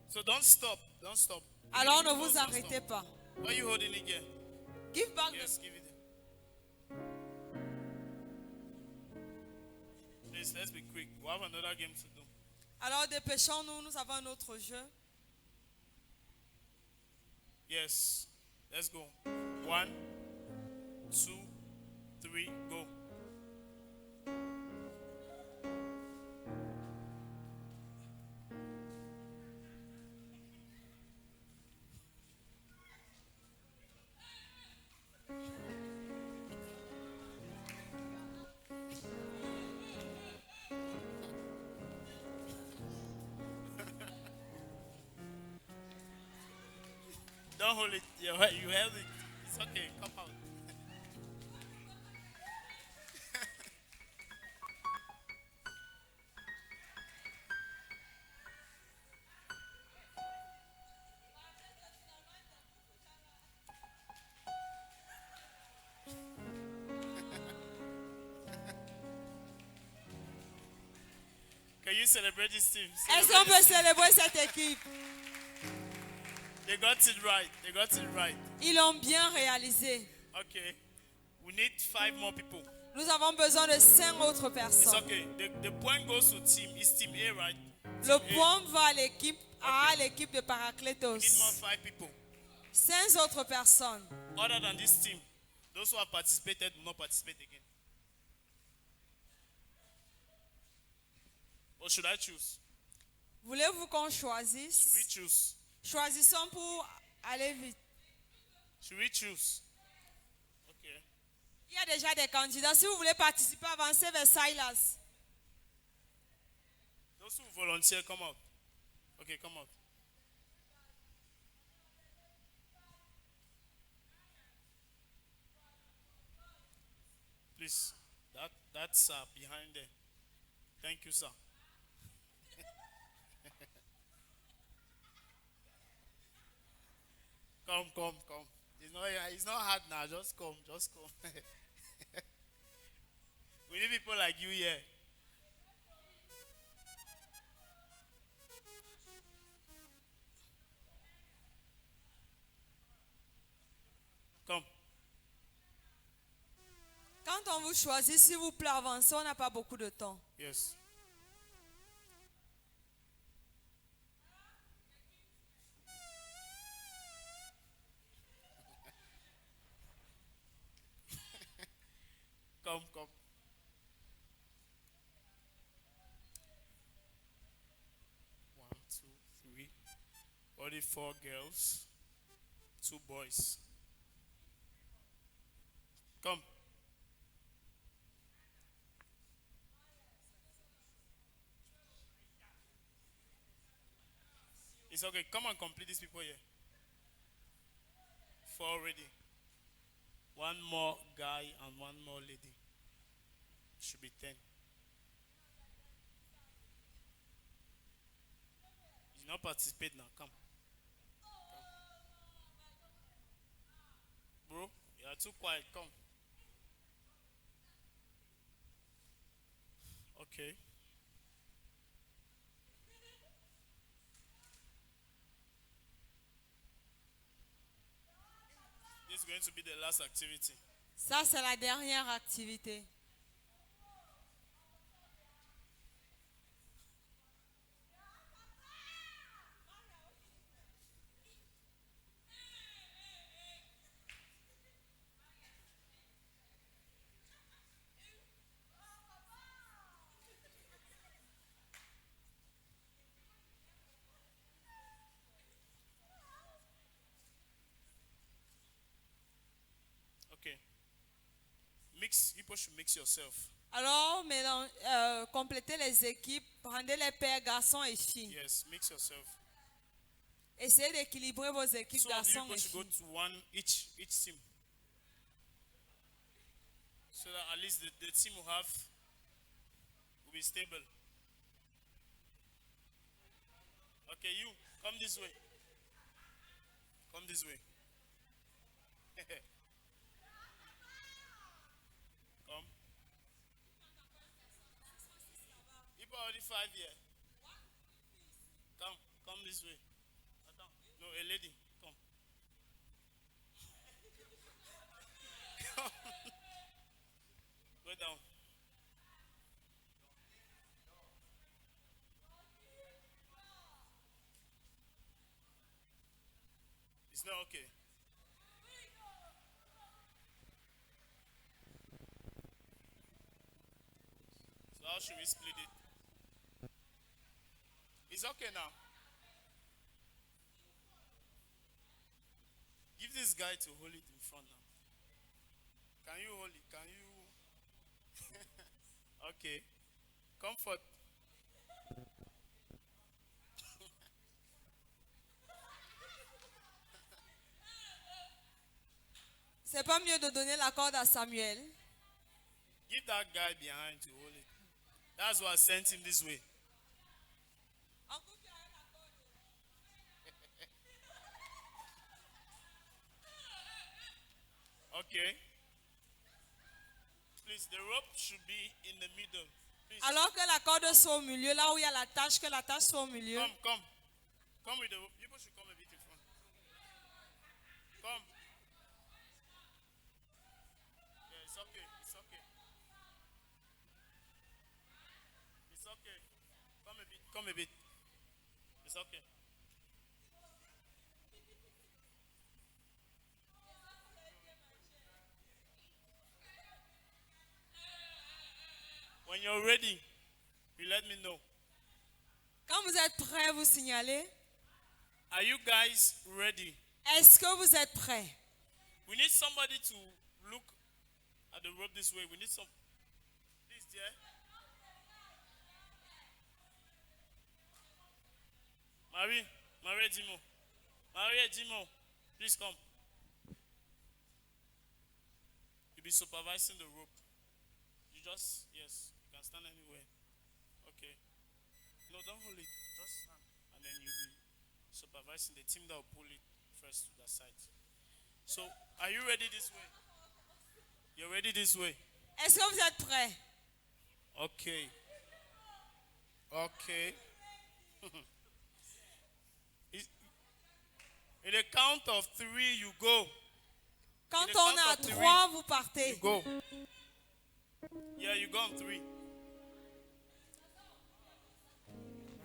So don't stop. Don't stop. Alors ne vous arrêtez pas. Why are you holding it here? Give back. Yes, give it. Please, let's be quick. We have another game to do. Alors dépêchons-nous, nous avons un autre jeu. Yes. Let's go. 1, 2, 3, go. Don't hold it. You held it. It's okay. Come out. Can you celebrate this team? Est-ce qu'on peut célébrer cette équipe? They got it right. They got it right. Ils l'ont bien réalisé. Okay. We need 5 more people. Nous avons besoin de 5 autres It's personnes. okay. The point goes to team. It's team A, right? Le point va à l'équipe A, l'équipe de We need more Paracletos. 5 people. 5 autres personnes. Other than this team, those who have participated will not participate again. Or should I choose? Voulez-vous qu'on Should we choisisse? choose? Choisissons pour aller vite. Should we choose? Okay. Il y a déjà des candidats. Si vous voulez participer, avancez vers Silas. Those who volunteer, come out. Okay, come out. Please, that's behind there. Thank you, sir. Come. It's not hard now. Just come. We need people like you here. Come. Quand on vous choisit, s'il vous plaît, avancez. On n'a pas beaucoup de temps. Yes. Come. 1, 2, 3. Only 4 girls, 2 boys. Come. It's okay. Come and complete these people here. 4 already. 1 more guy and 1 more lady. Should be 10. You not participate now. Come. Bro, you are too quiet. Come. Okay. This is going to be the last activity. Ça, c'est la dernière activité. Okay. People should mix yourself. Alors, complétez les équipes, rendez les pères, garçons et filles. Yes, mix yourself. Essayez d'équilibrer vos équipes, Some of you garçons people et should go filles. to one each team. So that at least the team will have will be stable. Okay, you come this way. Come this way. Come. People already 5 here. Come this way. No, a lady. Come. Go down. It's not okay. So how should we split it? It's okay now. Give this guy to hold it in front now. Can you hold it? Can you? Okay. Comfort. C'est pas mieux de donner la corde à Samuel? Give that guy behind to hold it. That's what sent him this way. Okay. Please, the rope should be in the middle. Please. Alors que la corde soit au milieu, là où il y a la tâche, que la tâche soit au milieu. Come. Come with the rope. People should come a bit in front. Come. Yeah, it's okay. It's okay. It's okay. Come a bit. Come a bit. It's okay. When you're ready, you let me know. Quand vous êtes prêts, vous signalez. Are you guys ready? Est-ce que vous êtes prêts? We need somebody to look at the rope this way. We need some. Please, dear. Marie Jimo, please come. You'll be supervising the rope. You just, yes, you can stand anywhere. Okay. No, don't hold it. Just stand. And then you'll be supervising the team that will pull it first to that side. So, are you ready this way? You're ready this way? Est-ce que vous êtes prêts? Okay. Okay. In the count of 3, you go. Quand In the on count est à of 3, 3, vous partez. you go. Yeah, you go on 3.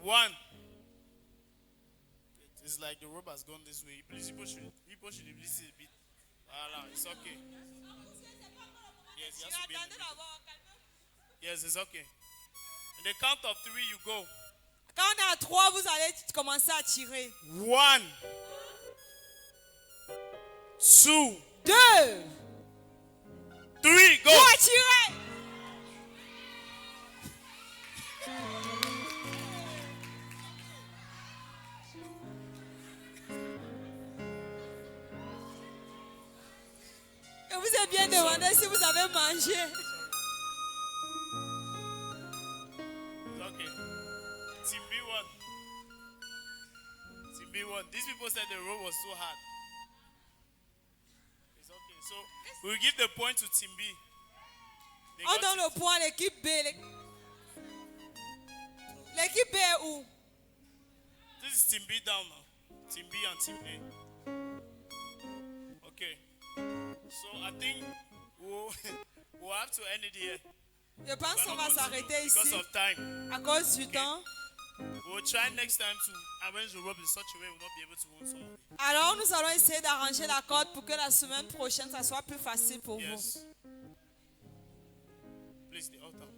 1. It's like the rope has gone this way. Please, people should release it a bit. It's okay. Yes, it has to be in the middle. Yes, it's okay. In the count of 3, you go. Quand on est à 3, vous allez commencer à tirer. 1, 2, 2, 3, go. vous tirez. Je vous ai bien demandé si vous avez mangé. It's okay. Team B1. Team B1. These people said the road was so hard. It's okay. So we'll give the point to Team B. They On got donne it. le point à l'équipe B. L'équipe B est où? This is Team B down now. Team B and Team A. Okay. So I think we'll have to end it here. Je pense qu'on va s'arrêter Because ici of time. à cause du temps. We'll try next time to arrange the rope in such a way we'll not be able to hold someone. Alors nous allons essayer d'arranger la corde pour que la semaine prochaine ça soit plus facile pour vous. Yes. Please, the altar.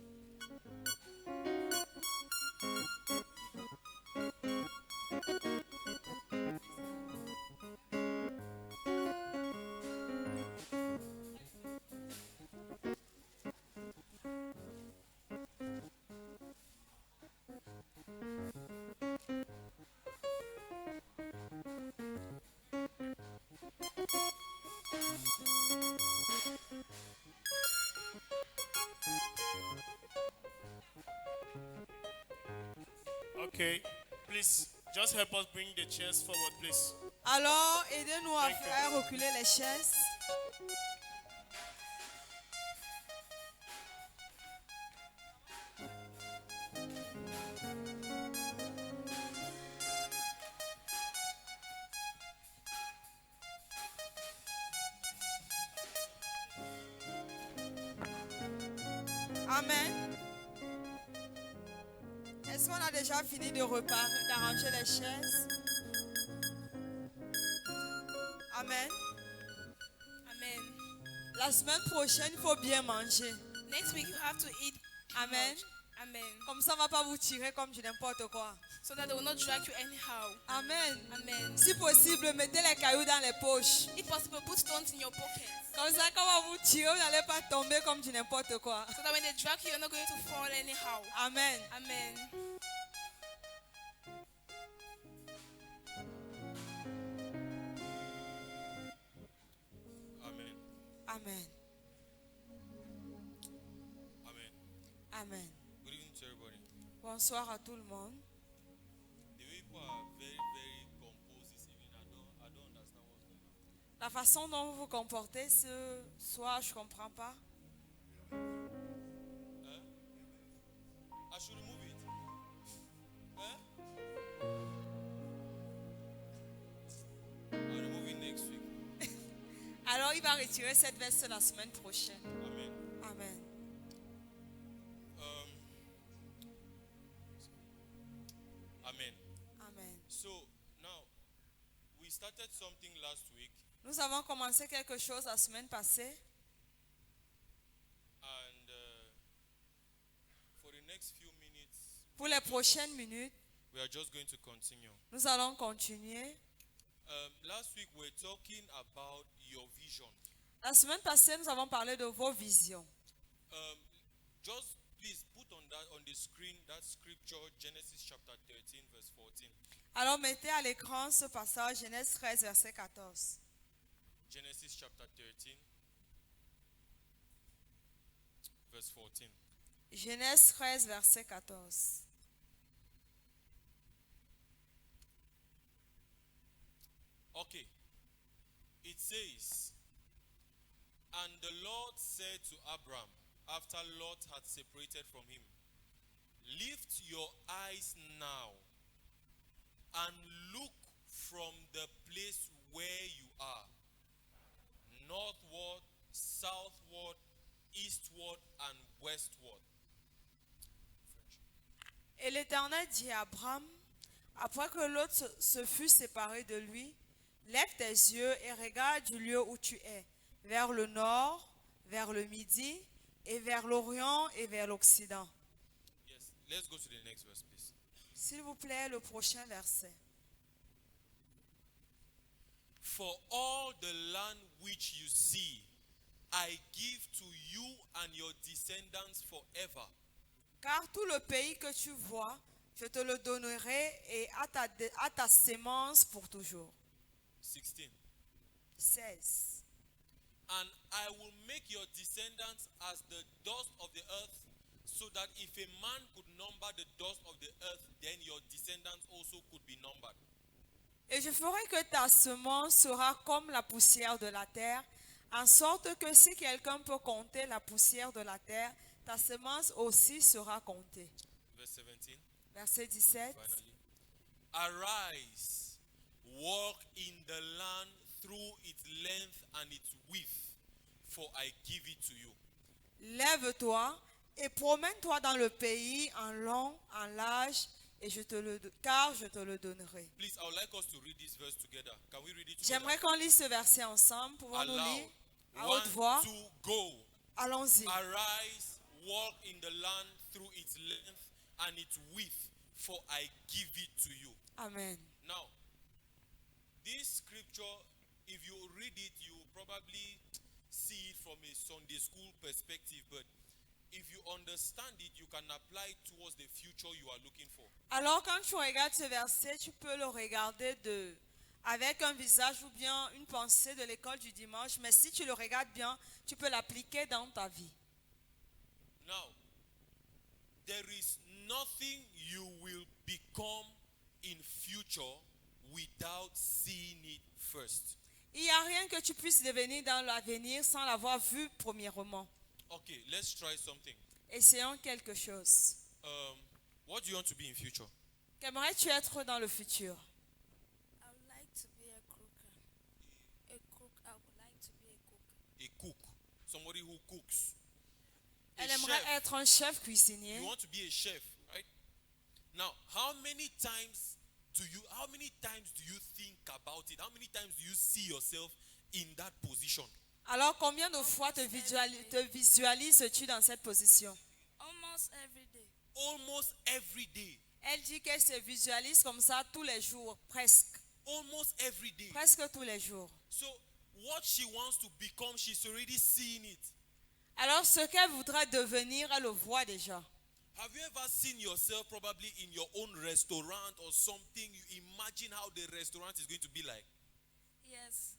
Okay, please just help us bring the chairs forward, please. Alors, aidez-nous à Thank you. faire reculer les chaises. Amen. Est-ce qu'on a déjà fini de reparer, d'arranger les chaises? Amen. Amen. La semaine prochaine, il faut bien manger. Next week you have to eat. Amen. much. Amen. Comme ça, on ne va pas vous tirer comme du n'importe quoi. So that they will not drag you anyhow. Amen. Amen. Si possible, mettez les cailloux dans les poches. If possible, put stones in your pockets. Comme ça, quand on va vous tirer, vous n'allez pas tomber comme du n'importe quoi. So that when they drag you, you're not going to fall anyhow. Amen. Amen. Amen. Amen. Amen. Amen. Good evening to everybody. Bonsoir à tout le monde. The way people are very composed this evening, I don't understand what's going on. La façon dont vous vous comportez ce soir, je ne comprends pas. I should remove it. I'll remove it next week. Alors, il va retirer cette veste la semaine prochaine. Amen. Amen. Amen. Amen. So now we started something last week, Nous avons commencé quelque chose la semaine passée. and for the next few minutes, Pour les prochaines minutes, we are just going to continue. nous allons continuer. Last week we were talking about your vision. La semaine passée, nous avons parlé de vos visions. Just please put on the screen that scripture, Genesis chapter 13, verse 14. Alors, mettez à l'écran ce passage, Genèse 13, verset 14. Genesis chapter 13, verse 14. Genèse 13, verset 14. Okay. It says, and the Lord said to Abram, after Lot had separated from him, lift your eyes now and look from the place where you are, northward, southward, eastward, and westward. Et l'Éternel dit à Abraham, après que l'autre se fut séparé de lui, lève tes yeux et regarde du lieu où tu es, vers le nord, vers le midi, et vers l'orient et vers l'occident. Yes, let's go to the next verse, please. S'il vous plaît, le prochain verset. For all the land which you see, I give to you and your descendants forever. Car tout le pays que tu vois, je te le donnerai et à ta sémence pour toujours. 16. 16. And I will make your descendants as the dust of the earth, so that if a man could number the dust of the earth, then your descendants also could be numbered. Et je ferai que ta semence sera comme la poussière de la terre, en sorte que si quelqu'un peut compter la poussière de la terre, ta semence aussi sera comptée. Verse 17. Verset 17. Finally. Arise, walk in the land through its length and its width, for I give it to you. Lève-toi et promène-toi dans le pays en long, en large, et car je te le donnerai. Please, I would like us to read this verse together. Can we read it together? J'aimerais qu'on lise ce verset ensemble. Pouvons-nous Aloud. lire à haute voix? 1, 2, go. Allons-y. Arise, walk in the land through its length and its width, for I give it to you. Amen. Now, this scripture, if you read it, you will probably see it from a Sunday school perspective, but if you understand it, you can apply it towards the future you are looking for. Alors quand tu regardes ce verset, tu peux le regarder avec un visage ou bien une pensée de l'école du dimanche, mais si tu le regardes bien, tu peux l'appliquer dans ta vie. Now, there is nothing you will become in future without seeing it first. Il n'y a rien que tu puisses devenir dans l'avenir sans l'avoir vu premièrement. Okay, let's try something. Essayons quelque chose. What do you want to be in future? Qu'aimerais-tu être dans le futur? I would like to be a cooker. A cook. I would like to be a cook. A cook, somebody who cooks. A Elle aimerait chef. être un chef cuisinier. You want to be a chef, right? Now, how many times do you think about it? How many times do you see yourself in that position? Alors, combien de fois te visualises-tu dans cette position? Almost every day. Almost every day. Elle dit qu'elle se visualise comme ça tous les jours, presque. Almost every day. Presque tous les jours. So, what she wants to become, she's already seeing it. Alors, ce qu'elle voudrait devenir, elle le voit déjà. Have you ever seen yourself probably in your own restaurant or something? You imagine how the restaurant is going to be like. Yes.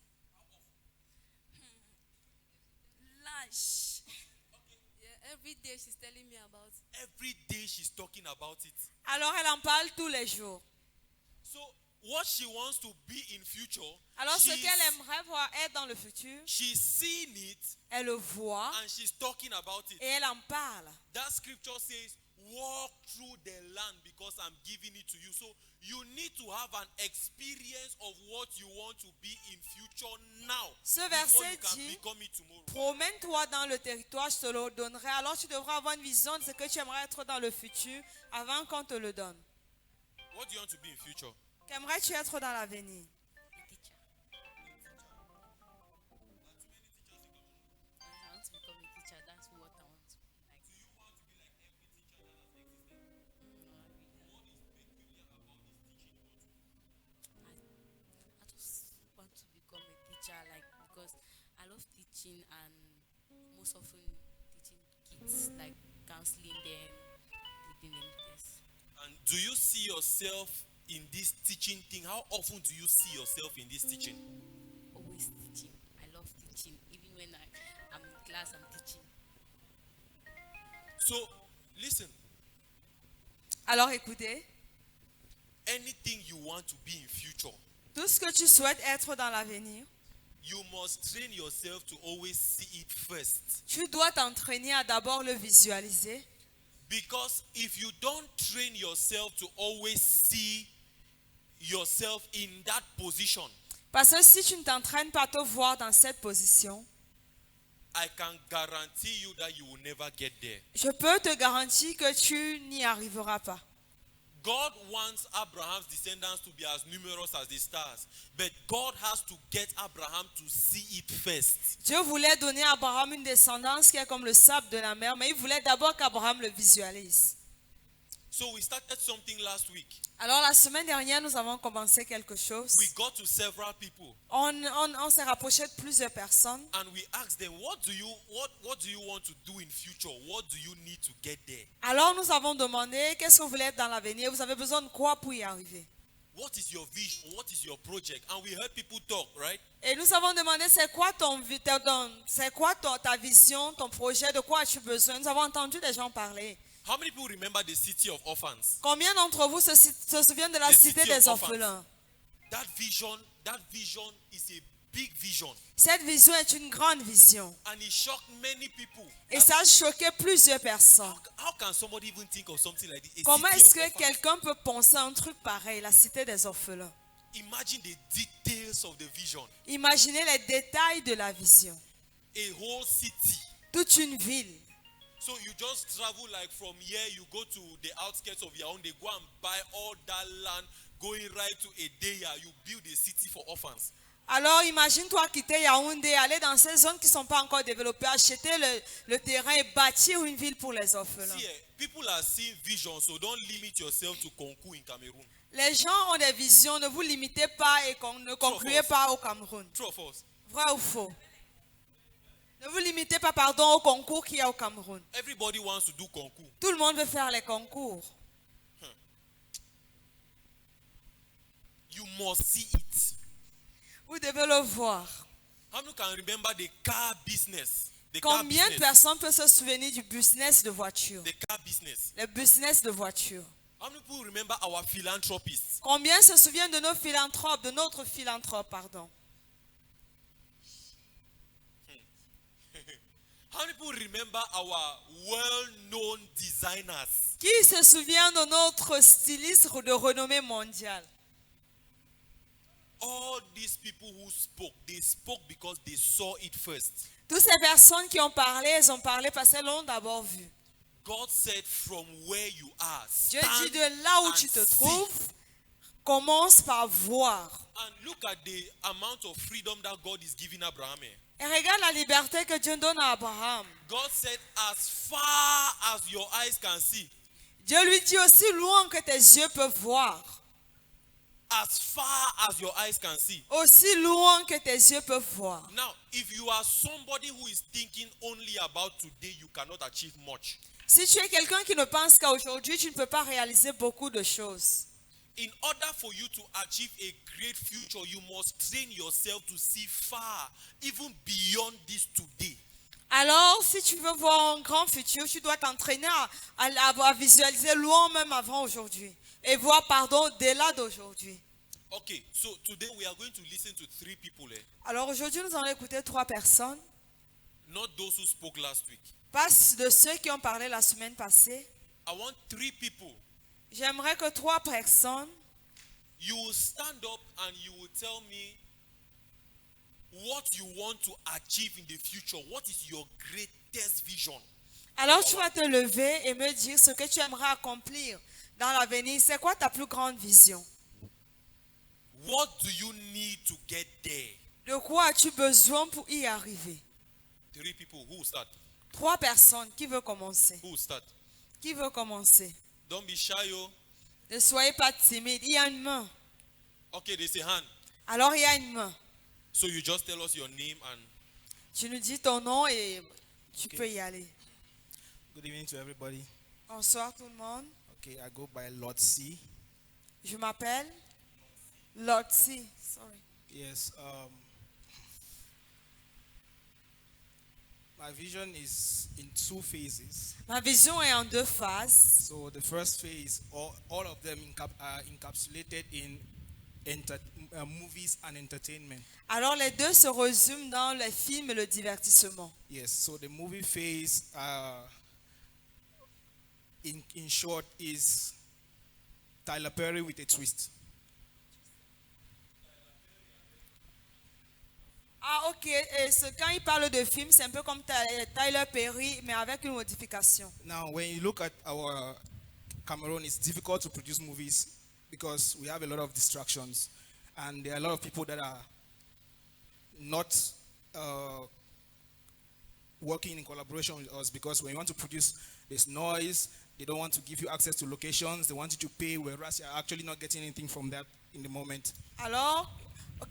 Lush. Yeah, every day she's telling me about it. Every day she's talking about it. Alors, elle en parle tous les jours. So, what she wants to be in future, Alors, ce qu'elle aimerait voir être dans le futur, she's seeing it elle le voit and she's talking about it. et elle en parle. That scripture says, walk through the land because I'm giving it to you. So you need to have an experience of what you want to be in future now. Ce before verset you can dit, become it tomorrow. promène-toi dans le territoire, je te le donnerai. Alors, tu devras avoir une vision de ce que tu aimerais être dans le futur avant qu'on te le donne. What do you want to be in future? Qu'aimerais-tu être dans l'avenir? A teacher. I want to become a teacher. That's what I want to be like. Do you want to be like every teacher that has existed? What is peculiar about this teaching you want to do? I just want to become a teacher, like, because I love teaching and most often teaching kids, like counseling them, giving them tests. And do you see yourself in this teaching thing? How often do you see yourself in this teaching? Always teaching. I love teaching. Even when I'm in class, I'm teaching. So, listen, Alors, écoutez, anything you want to be in future, tout ce que tu souhaites être dans l'avenir, you must train yourself to always see it first. tu dois t'entraîner à d'abord le visualiser. Because if you don't train yourself to always see yourself in that position, Parce que si tu ne t'entraînes pas à te voir dans cette position, I can guarantee you that you will never get there. je peux te garantir que tu n'y arriveras pas. God wants Abraham's descendants to be as numerous as the stars, but God has to get Abraham to see it first. Dieu voulait donner à Abraham une descendance qui est comme le sable de la mer, mais il voulait d'abord qu'Abraham le visualise. So we started something last week. Alors la semaine dernière, nous avons commencé quelque chose. We got to several people On s'est rapproché de plusieurs personnes and we asked them, what do you want to do in future? What do you need to get there? Alors nous avons demandé, qu'est-ce que vous voulez être dans l'avenir? Vous avez besoin de quoi pour y arriver? What is your vision? What is your project? And we heard people talk, right? Et nous avons demandé, c'est quoi ta vision, ton projet, de quoi as-tu besoin? Nous avons entendu des gens parler. How many people remember the city of orphans? Combien d'entre vous se souviennent de la The cité city of des orphans. orphelins? That vision is a big vision. Cette vision est une grande vision. And it shocked many people. Et ça a choqué plusieurs personnes. How can somebody even think of something like this? A Comment city est-ce of que orphans. quelqu'un peut penser à un truc pareil, la cité des orphelins? Imagine the details of the vision. Imaginez les détails de la vision. A whole city. Toute une ville. So you just travel like from here, you go to the outskirts of Yaoundé, go and buy all that land, going right to Edeya, you build a city for orphans. Alors imagine-toi quitter Yaoundé, aller dans ces zones qui ne sont pas encore développées, acheter le terrain et bâtir une ville pour les orphelins. See, people are seeing visions, so don't limit yourself to Konku in Cameroon. Les gens ont des visions, ne vous limitez pas et ne concluez pas au Cameroun. True or false? Vrai ou faux? Ne vous limitez pas, pardon, au concours qu'il y a au Cameroun. Everybody wants to do Konku. Tout le monde veut faire les concours. You must see it. Vous devez le voir. How many can remember the car business? The car Combien de business. personnes peuvent se souvenir du business de voiture? The car business. Le business de voiture. How many people remember our philanthropists? Combien se souviennent de nos philanthropes, de notre philanthrope, pardon? How many people remember our well-known designers? Qui se souvient de notre styliste de renommée mondiale? All these people who spoke, they spoke because they saw it first. Toutes ces personnes qui ont parlé, elles ont parlé parce qu'elles l'ont d'abord vu. God said, from where you are, Dieu stand dit de là où and tu te see. trouves, commence par voir. And look at the amount of freedom that God is giving Abraham. Et regarde la liberté que Dieu donne à Abraham. God said, as far as your eyes can see, Dieu lui dit aussi loin que tes yeux peuvent voir. as far as your eyes can see. Aussi loin que tes yeux peuvent voir. Now, if you are somebody who is thinking only about today, you cannot achieve much. Si tu es quelqu'un qui ne pense qu'à aujourd'hui, tu ne peux pas réaliser beaucoup de choses. In order for you to achieve a great future, you must train yourself to see far, even beyond this today. Alors, si tu veux voir un grand futur, tu dois t'entraîner à visualiser loin même avant aujourd'hui. Et voir, pardon, au-delà d'aujourd'hui. Okay, so today we are going to listen to 3 people, Alors aujourd'hui, nous allons écouter 3 personnes. not those who spoke last week. Pas de ceux qui ont parlé la semaine passée. I want 3 people. J'aimerais que 3 personnes, You will stand up and you will tell me what you want to achieve in the future. What is your greatest vision? alors tu vas te lever et me dire ce que tu aimerais accomplir dans l'avenir. C'est quoi ta plus grande vision? What do you need to get there? De quoi as-tu besoin pour y arriver? 3 people. Who will start? 3 personnes. Qui veut commencer? Who will start? Qui veut commencer? Don't be shy, oh. Ne soyez pas timide. Il y a une main. Okay, there's a hand. Alors il y a une main. So you just tell us your name and Tu nous dis ton nom et tu peux y aller. Good evening to everybody. Bonsoir tout le monde. Okay, I go by Lord C. Je m'appelle Lottie. Sorry. Yes. My vision is in 2 phases. Ma vision est en 2 phases. So the first phase, all of them are encapsulated in movies and entertainment. Alors les 2 se résument dans les films et le divertissement. Yes. So the movie phase, in short, is Tyler Perry with a twist. Ah ok, et quand il parle de film, c'est un peu comme Tyler Perry, mais avec une modification. Now, when you look at our Cameroon, it's difficult to produce movies because we have a lot of distractions, and there are a lot of people that are not working in collaboration with us because when you want to produce, there's noise. They don't want to give you access to locations. They want you to pay, whereas you're actually not getting anything from that in the moment. Alors,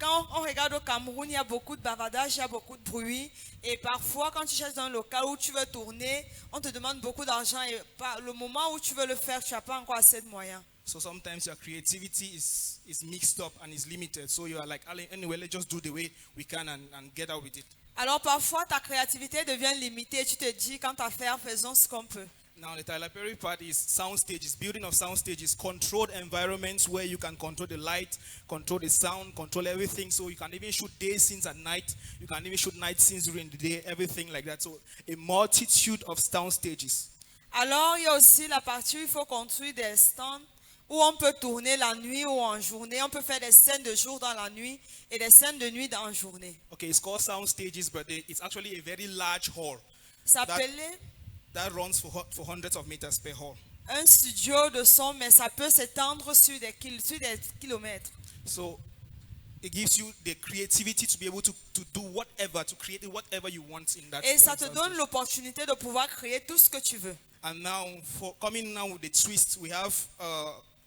quand on regarde au Cameroun, il y a beaucoup de bavardage, il y a beaucoup de bruit. Et parfois, quand tu cherches dans un local où tu veux tourner, on te demande beaucoup d'argent. Et le moment où tu veux le faire, tu n'as pas encore assez de moyens. So sometimes your creativity is mixed up and is limited. So you are like, anyway, let's just do the way we can and get out with it. Alors parfois, ta créativité devient limitée. Tu te dis, quant à faire, faisons ce qu'on peut. Now the Tyler Perry part is sound stages, building of sound stages, controlled environments where you can control the light, control the sound, control everything. So you can even shoot day scenes at night. You can even shoot night scenes during the day, everything like that. So a multitude of sound stages. Alors il y a aussi la partie où il faut construire des stands où on peut tourner la nuit ou en journée. On peut faire des scènes de jour dans la nuit et des scènes de nuit en journée. Okay, it's called sound stages, but it's actually a very large hall. Ça s'appelait That runs for hundreds of meters per hall. un studio de son, mais ça peut s'étendre sur des kilomètres. So it gives you the creativity to be able to do whatever, to create whatever you want in that. Et ça te sound donne stage. l'opportunité de pouvoir créer tout ce que tu veux. And now, for coming now with the twist, we have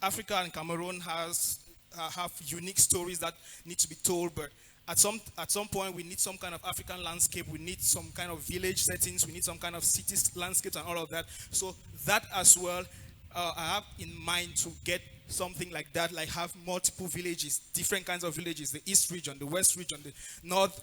Africa and Cameroon have unique stories that need to be told, but at some point we need some kind of African landscape, we need some kind of village settings, we need some kind of city landscapes and all of that. So that as well, I have in mind to get something like that, like have multiple villages, different kinds of villages, the East region, the West region, the North,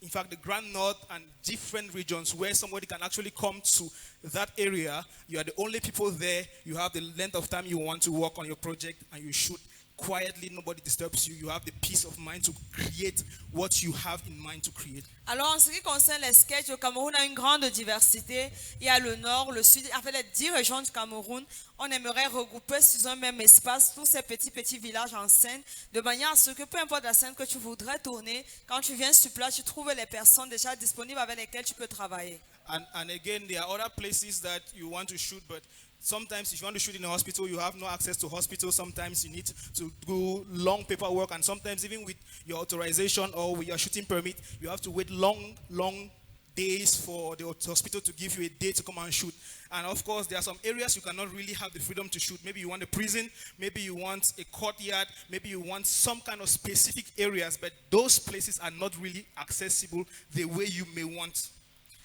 in fact, the Grand North and different regions where somebody can actually come to that area. You are the only people there. You have the length of time you want to work on your project, and you shoot quietly. Nobody disturbs you. You have the peace of mind to create what you have in mind to create. Alors, en ce qui concerne les sketchs, le Cameroun a une grande diversité. Il y a le nord, le sud, en fait, les 10 régions du Cameroun. On aimerait regrouper sous un même espace tous ces petits villages en scène, de manière à ce que peu importe la scène que tu voudrais tourner, quand tu viens sur place, tu trouves les personnes déjà disponibles avec lesquelles tu peux travailler. And again, there are other places that you want to shoot, but sometimes if you want to shoot in a hospital, you have no access to hospital. Sometimes you need to do long paperwork, and sometimes even with your authorization or with your shooting permit, you have to wait long days for the hospital to give you a day to come and shoot. And of course, there are some areas you cannot really have the freedom to shoot. Maybe you want a prison, maybe you want a courtyard, maybe you want some kind of specific areas, but those places are not really accessible the way you may want.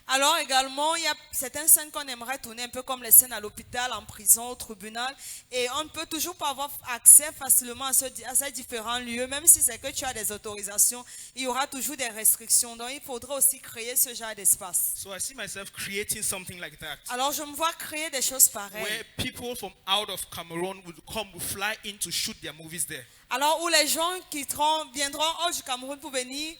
Alors également, il y a certaines scènes qu'on aimerait tourner un peu comme les scènes à l'hôpital, en prison, au tribunal. Et on ne peut toujours pas avoir accès facilement à ces différents lieux. Même si c'est que tu as des autorisations, il y aura toujours des restrictions. Donc il faudra aussi créer ce genre d'espace. So I see myself creating something like that. Alors je me vois créer des choses pareilles. Where people from out of Cameroon will fly in to shoot their movies there. Alors où les gens viendront hors du Cameroun pour venir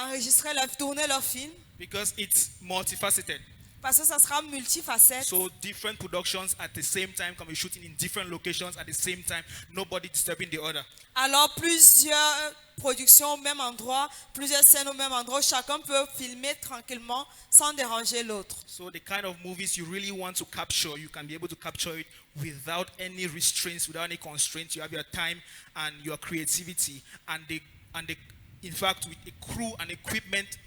enregistrer, tourner leurs films. Because it's multifaceted. Parce que ça sera multifacette. So different productions at the same time can be shooting in different locations at the same time, nobody disturbing the other. Alors plusieurs productions au même endroit, plusieurs scènes au même endroit, chacun peut filmer tranquillement sans déranger l'autre. So the kind of movies you really want to capture, you can be able to capture it without any restraints, without any constraints. You have your time and your creativity, and in fact with a crew and equipment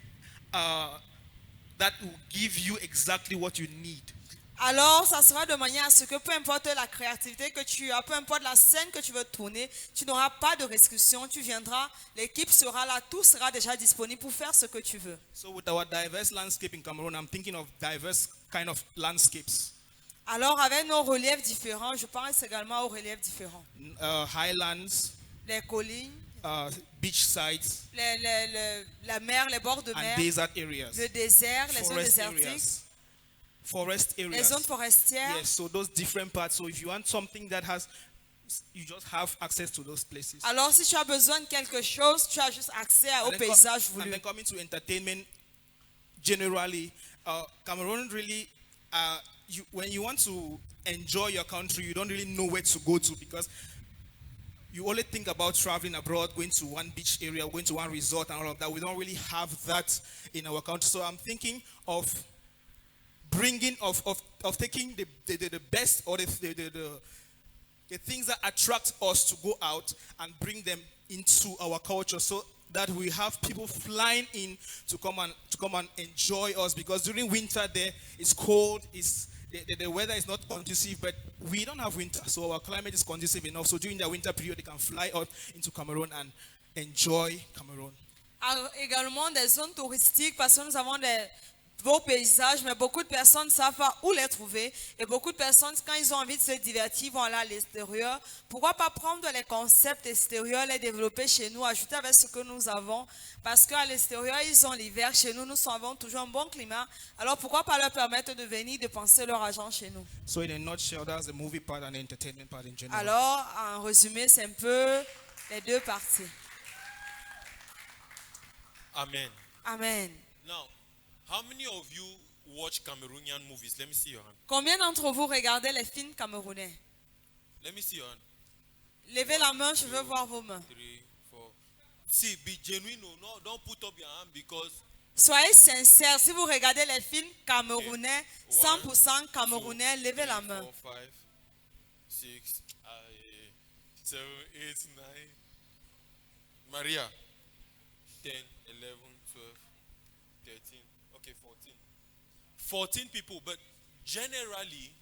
that will give you exactly what you need. Alors, ça sera de manière à ce que peu importe la créativité que tu as, peu importe la scène que tu veux tourner, tu n'auras pas de restrictions, tu viendras, l'équipe sera là, tout sera déjà disponible pour faire ce que tu veux. So with our diverse landscape in Cameroon, I'm thinking of diverse kind of landscapes. Alors, avec nos reliefs différents, je pense également aux reliefs différents. Highlands, les collines, beach sites, la mer, les bords de mer, and desert areas, le désert, les zones désertiques, forest areas, les zones forestières. Yes, so those different parts. So if you want something that has, you just have access to those places. Alors si tu as besoin de quelque chose, tu as juste accès au paysage voulu. And then coming to entertainment, generally, Cameroon really, when you want to enjoy your country, you don't really know where to go to, because you only think about traveling abroad, going to one beach area, going to one resort and all of that. We don't really have that in our country. So I'm thinking of bringing, of taking the best or the things that attract us to go out and bring them into our culture, so that we have people flying in to come and enjoy us, because during winter there it's cold, the weather is not conducive, but we don't have winter, so our climate is conducive enough. So during the winter period, they can fly out into Cameroon and enjoy Cameroon. Alors, également des zones touristiques, parce que nous avons des beaux paysages, mais beaucoup de personnes ne savent pas où les trouver. Et beaucoup de personnes, quand ils ont envie de se divertir, vont aller à l'extérieur. Pourquoi pas prendre les concepts extérieurs, les développer chez nous, ajouter avec ce que nous avons? Parce qu'à l'extérieur, ils ont l'hiver. Chez nous, nous avons toujours un bon climat. Alors pourquoi pas leur permettre de venir dépenser leur argent chez nous? So in a nutshell, that's the movie part and the entertainment part in general. Alors, en résumé, c'est un peu les deux parties. Amen. Amen. Now, how many of you watch Cameroonian movies? Let me see your hand. Combien d'entre vous regardez les films camerounais? Let me see your hand. Levez la main, je veux voir vos mains. 3, 4. See, be genuine. No, don't put up your hand, because Soyez sincères. Si vous regardez les films camerounais, 100% camerounais, levez la main. 4, 5, 6, 7, 8, 9. Maria. 10, 11, 12, 13. Okay, 14. 14 people, but generally,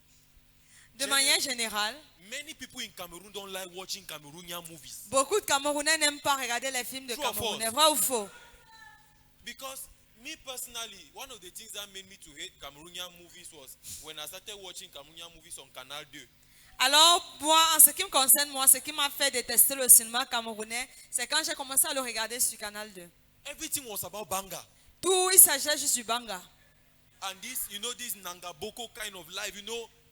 De manière générale, many people in Cameroon don't like watching Cameroonian movies. beaucoup de Camerounais n'aiment pas regarder les films de True or Camerounais. false? Vrai ou faux? Because me personally, one of the things that made me to hate Cameroonian movies was when I started watching Cameroonian movies on Canal 2. Alors, moi, en ce qui me concerne, moi, ce qui m'a fait détester le cinéma camerounais, c'est quand j'ai commencé à le regarder sur Canal 2. Everything was about banga. Tout, il s'agit juste du banga. And this, this Nangaboko kind of life,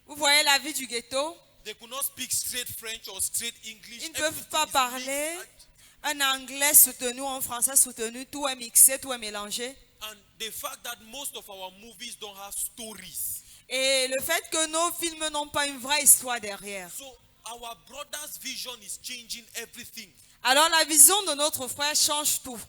Vous voyez la vie du ghetto. they could not speak straight French or straight English. Ils ne peuvent pas Everything is parler mixed. un anglais soutenu, un français soutenu. Tout est mixé, tout est mélangé. And the fact that most of our movies don't have stories. Et le fait que nos films n'ont pas une vraie histoire derrière. So our brother's vision is changing everything. Alors la vision de notre frère change tout.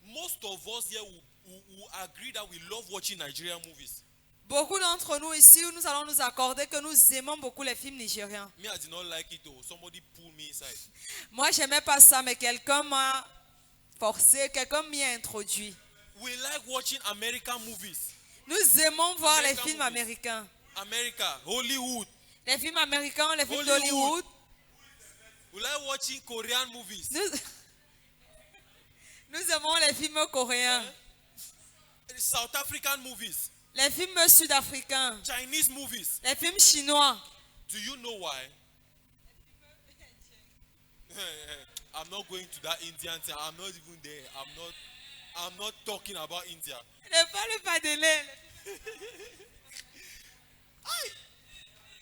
Most of us here will agree that we love watching Nigerian movies. Beaucoup d'entre nous ici, nous allons nous accorder que nous aimons beaucoup les films nigériens. Me, I did not like it though. Somebody pulled me inside. Moi, j'aimais pas ça, mais quelqu'un m'a forcé, quelqu'un m'y a introduit. We like watching American movies. Nous aimons voir les American films movies. américains. America, Hollywood. Les films américains, les films Hollywood. d'Hollywood. We like watching Korean movies. Nous aimons les films coréens, South African movies. les films sud-africains, Chinese movies. les films chinois. Do you know why? I'm not going to that Indian thing. I'm not even there. I'm not talking about India. Ne parle pas de l'aile.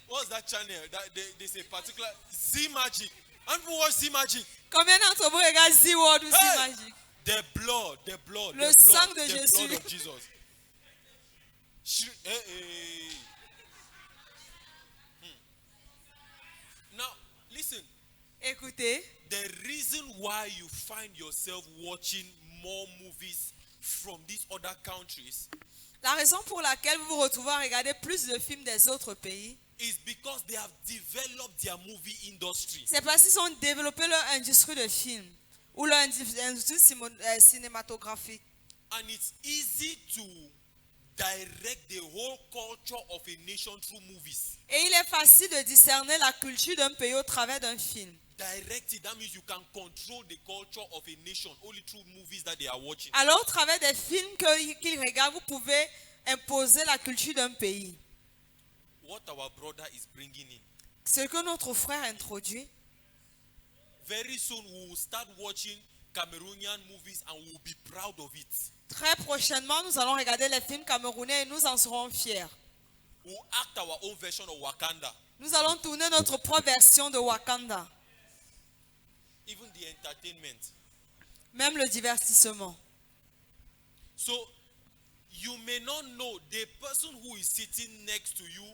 What's that channel? That there's a particular Z Magic. And people watch Z Magic. Combien d'entre vous regardent Z-World ou Hey! Z-Magic? The blood. Le the sang blood, de the Jésus. blood of Jesus. Hey. Now, listen. Écoutez, The reason why you find yourself watching more movies from these other countries la raison pour laquelle vous vous retrouvez à regarder plus de films des autres pays, is because they have developed their movie industry. c'est parce qu'ils ont développé leur industrie de films ou leur industrie cinématographique. And it's easy to direct the whole culture of a nation through movies. Et il est facile de discerner la culture d'un pays au travers d'un film. Direct it, that means you can control the culture of a nation only through movies that they are watching. Alors, au travers des films qu'ils regardent, vous pouvez imposer la culture d'un pays. What our brother is bringing in. Ce que notre frère introduit, Very soon we will start watching Cameroonian movies and we will be proud of it. très prochainement, nous allons regarder les films camerounais et nous en serons fiers. We will act our own version of Wakanda. Nous allons tourner notre propre version de Wakanda, Even the entertainment. même le divertissement. So you may not know the person who is sitting next to you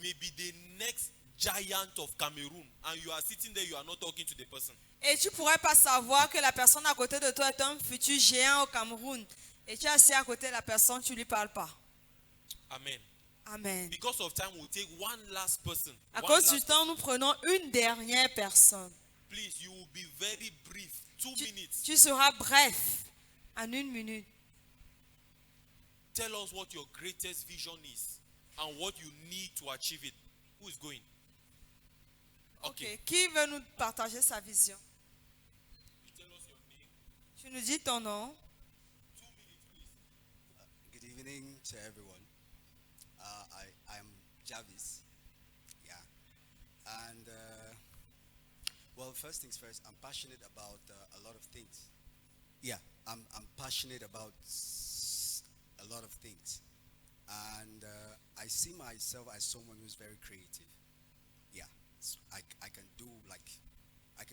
may be the next giant of Cameroon, and you are sitting there, you are not talking to the person. Et tu pourrais pas savoir que la personne à côté de toi est un futur géant au Cameroun. Et tu es assis à côté de la personne, tu lui parles pas. Amen. Amen. Because of time, we'll take one last person. À One cause last du temps, nous prenons une dernière personne. Please, you will be very brief. 2 minutes. Tu seras bref, en 1 minute. Tell us what your greatest vision is and what you need to achieve it. Who is going? Okay. Qui veut nous partager sa vision? You tell us your name. Tu nous dis ton nom. 2 minutes, please. Good evening to everyone. I'm Javis. Yeah. And, well, first things first, I'm passionate about a lot of things. Yeah, I'm passionate about a lot of things. And I see myself as someone who's very creative. Yeah, I can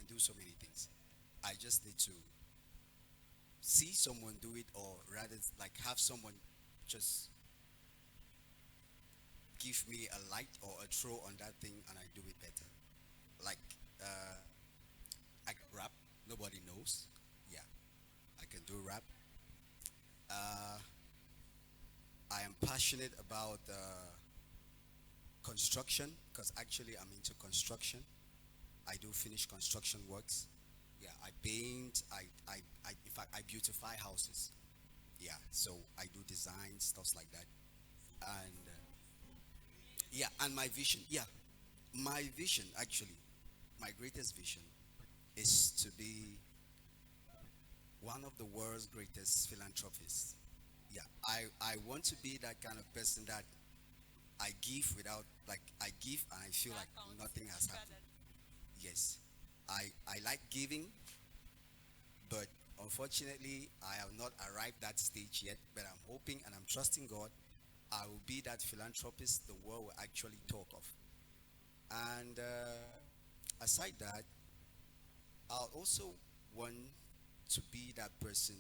do so many things. I just need to see someone do it, or rather like have someone just give me a light or a throw on that thing and I do it better. Like I can rap, nobody knows. Yeah, I can do rap. I am passionate about construction, because actually I'm into construction. I do finish construction works. Yeah, I paint, in fact, I beautify houses. Yeah, so I do design, stuff like that. And yeah, and my vision, my vision actually, my greatest vision is to be one of the world's greatest philanthropists. Yeah, I want to be that kind of person that I give without, like, I give and I feel like nothing has happened. Yes, I like giving, but Unfortunately, I have not arrived that stage yet, but I'm hoping and I'm trusting God I will be that philanthropist the world will actually talk of. And aside that, I also want to be that person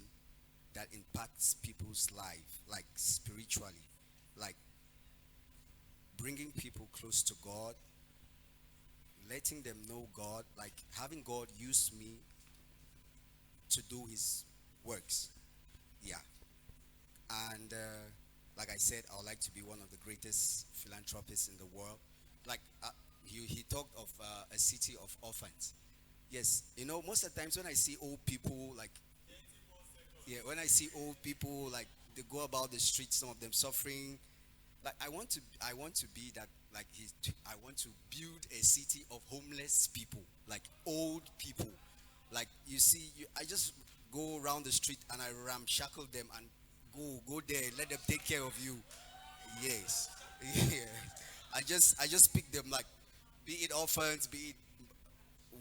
that impacts people's life, like spiritually, like bringing people close to God, letting them know God, like having God use me to do his works. Yeah. And like I said, I would like to be one of the greatest philanthropists in the world. Like he talked of a city of orphans. Yes, you know, most of the times when I see old people, like, yeah, when I see old people, like, they go about the streets, some of them suffering, like, I want to be that, like, I want to build a city of homeless people, like, old people. Like, you see, I just go around the street and I ramshackle them and go there, let them take care of you. Yes. Yeah. I just pick them, like, be it orphans, be it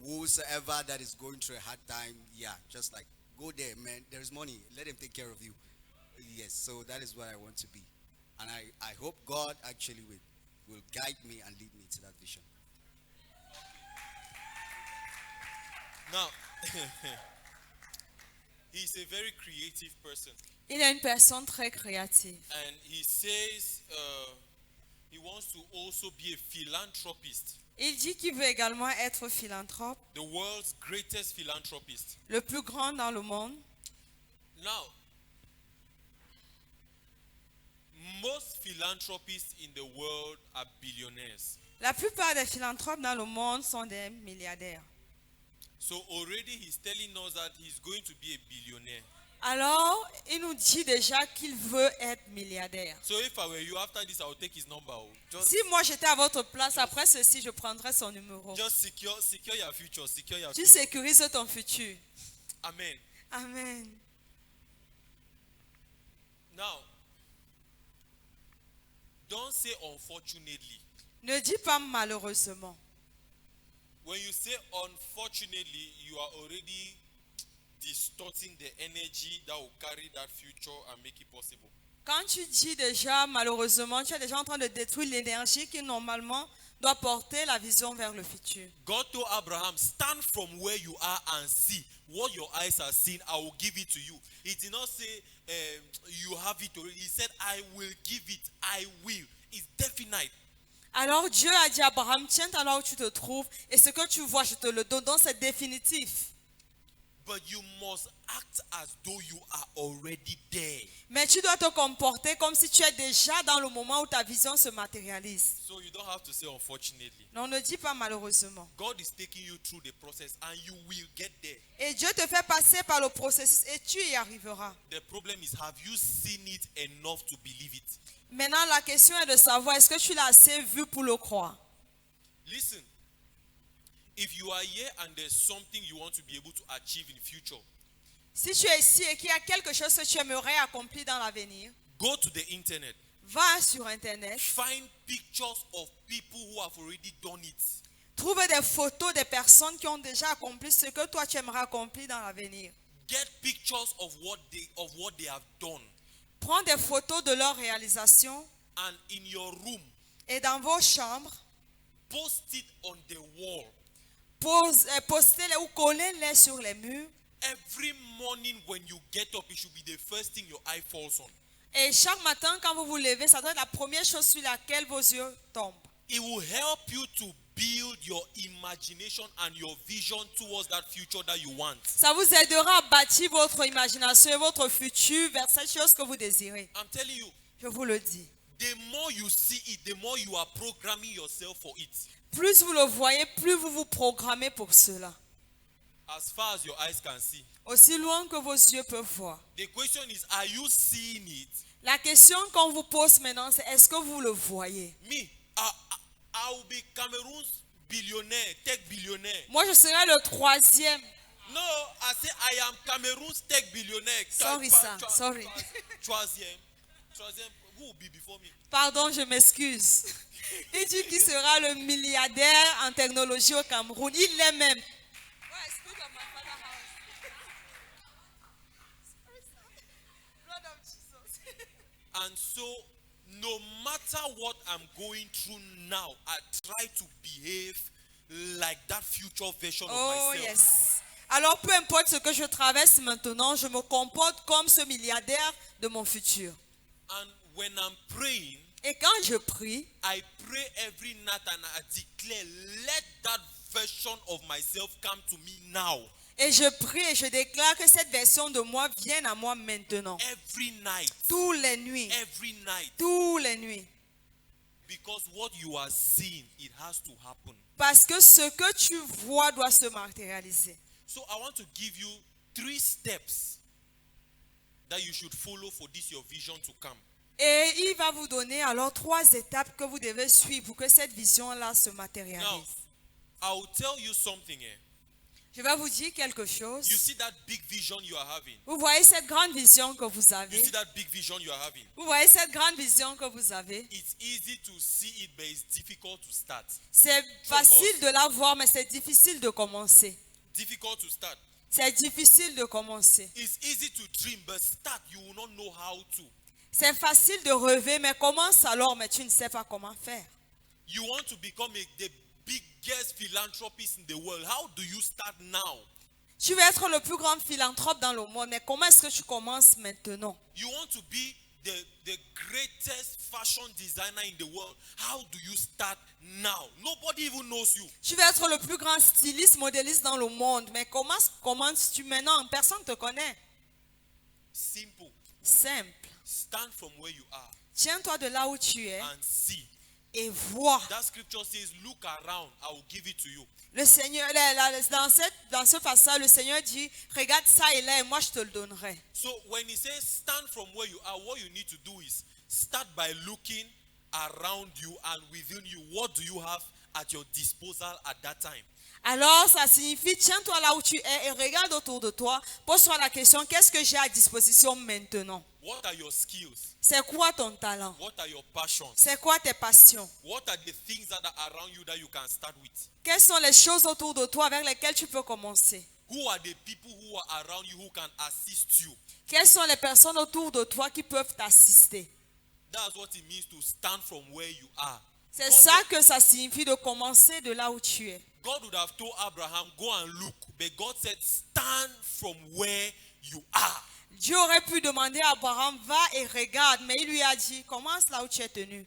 whosoever that is going through a hard time. Yeah, just like, go there, man. There's money. Let them take care of you. Yes, so that is what I want to be. And I hope God actually will guide me and lead me to that vision. Now, he's a very creative person. Il est une personne très créative. And he says he wants to also be a philanthropist. Il dit qu'il veut également être philanthrope, The world's greatest philanthropist. le plus grand dans le monde. Now, most philanthropists in the world are billionaires. La plupart des philanthropes dans le monde sont des milliardaires. So already he's telling us that he's going to be a billionaire. Alors, il nous dit déjà qu'il veut être milliardaire. So if I were you, after this, I would take his number. Si moi j'étais à votre place, après ceci, je prendrais son numéro. Just secure your future. Secure your Tu future. sécurises ton futur. Amen. Amen. Now, don't say unfortunately. Ne dis pas malheureusement. When you say unfortunately, you are already distorting the energy that will carry that future and make it possible. Quand tu dis déjà malheureusement, tu es déjà en train de détruire l'énergie qui normalement doit porter la vision vers le futur. God told Abraham, stand from where you are and see what your eyes are seeing. I will give it to you. He did not say you have it already. He said, I will give it. I will. It's definite. Alors Dieu a dit à Abraham, tiens-toi là où tu te trouves et ce que tu vois, je te le donne. Donc c'est définitif. But you must act as though you are already there. Mais tu dois te comporter comme si tu es déjà dans le moment où ta vision se matérialise. So you don't have to say unfortunately. Non, ne dis pas malheureusement. God is taking you through the process and you will get there. Et Dieu te fait passer par le processus et tu y arriveras. The problem is, have you seen it enough to believe it? Maintenant, la question est de savoir, est-ce que tu l'as assez vu pour le croire? Listen, if you are here and there's something you want to be able to achieve in future, Si tu es ici et qu'il y a quelque chose que tu aimerais accomplir dans l'avenir, go to the internet. va sur Internet, Find pictures of people who have already done it. trouve des photos des personnes qui ont déjà accompli ce que toi tu aimerais accomplir dans l'avenir. Get pictures of what they have done. Prends des photos de leur réalisation And in your room, et dans vos chambres, post it on the wall. postez-les ou collez-les sur les murs. Every morning when you get up, it should be the first thing your eye falls on. Et chaque matin, quand vous vous levez, ça doit être la première chose sur laquelle vos yeux tombent. It will help you to build your imagination and your vision towards that future that you want. Ça vous aidera à bâtir votre imagination et votre futur vers cette chose que vous désirez. I'm telling you, Je vous le dis. the more you see it, the more you are programming yourself for it. Plus vous le voyez, plus vous vous programmez pour cela. As far as your eyes can see. Aussi loin que vos yeux peuvent voir. The question is, are you seeing it? La question qu'on vous pose maintenant, c'est est-ce que vous le voyez? Me, I will be Cameroon's billionaire, tech billionaire. Moi, je serai le troisième. No, I say I am Cameroon's tech billionaire. Sorry, sir. Sorry. Troisième. Who will be before me? Pardon, je m'excuse. Il dit qu'il sera le milliardaire en technologie au Cameroun. Il l'est même. And so, no matter what I'm going through now, I try to behave like that future version Oh, of myself. yes. Alors, peu importe ce que je traverse maintenant, je me comporte comme ce milliardaire de mon futur. And when I'm praying, Et quand je prie, I pray every night and I declare, let that version of myself come to me now. et je prie et je déclare que cette version de moi vienne à moi maintenant. Every night. Tous les nuits. Every night. Tous les nuits. Because what you are seeing, it has to happen. Parce que ce que tu vois doit se matérialiser. So I want to give you 3 steps that you should follow for this your vision to come. Et il va vous donner alors 3 étapes que vous devez suivre pour que cette vision-là se Now, matérialise. I will tell you something here. Je vais vous dire quelque chose. You see that big vision you are having? Vous voyez cette grande vision que vous You avez? see that big vision you are having? Vous voyez cette grande vision que vous avez? It's easy to see it, but it's difficult to start. C'est facile de la voir, mais c'est difficile de commencer. Difficult to start. C'est difficile de commencer. It's easy to dream, but start, you will not know how to. C'est facile de rêver, mais commence alors, mais tu ne sais pas comment faire. You want to become the biggest philanthropist in the world. How do you start now? Tu veux être le plus grand philanthrope dans le monde, mais comment est-ce que tu commences maintenant? You want to be the greatest fashion designer in the world. How do you start now? Nobody even knows you. Tu veux être le plus grand styliste, modéliste dans le monde, mais comment commences-tu maintenant? Personne ne te connaît. Simple. Simple. Stand from where you are Tiens-toi de là où tu es and see. et vois. That scripture says, look around, I will give it to you. Le Seigneur, dans ce passage, le Seigneur dit, regarde ça et là, et moi je te le donnerai. So when he says stand from where you are, what you need to do is start by looking around you and within you. What do you have at your disposal at that time? Alors, ça signifie, tiens-toi là où tu es et regarde autour de toi. Pose-toi la question, qu'est-ce que j'ai à disposition maintenant? What are your skills? C'est quoi ton talent? What are your passions? C'est quoi tes passions? What are the things that are around you that you can start with? Quelles sont les choses autour de toi avec lesquelles tu peux commencer? Who are the people who are around you who can assist you? Quelles sont les personnes autour de toi qui peuvent t'assister? That's what it means to stand from where you are. C'est ça que ça signifie de commencer de là où tu es. God would have told Abraham, go and look. But God said, stand from where you are. Dieu aurait pu demander à Abraham, va et regarde, mais il lui a dit, commence là où tu es tenu.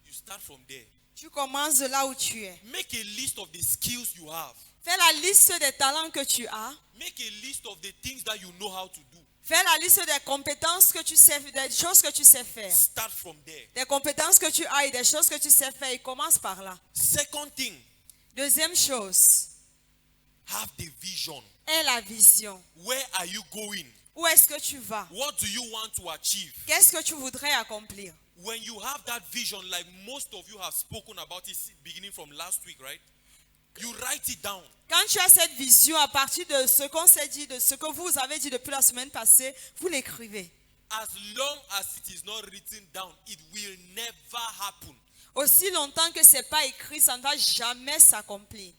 You start from there. Tu commences de là où tu es. Make a list of the skills you have. Fais la liste des talents que tu as. Make a list of the things that you know how to do. Fais la liste des compétences que tu sais, des choses que tu sais faire. Start from there. Des compétences que tu as et des choses que tu sais faire. Et commence par là. Second thing, Deuxième chose, have the vision. est la vision. Where are you going? Où est-ce que tu vas? What do you want to achieve? Qu'est-ce que tu voudrais accomplir? When you have that vision, like most of you have spoken about it beginning from last week, right? You write it down. Quand tu as cette vision, à partir de ce qu'on s'est dit, de ce que vous avez dit depuis la semaine passée, vous l'écrivez. As long as it is not written down, it will never happen. Aussi longtemps que ce n'est pas écrit, ça ne va jamais s'accomplir.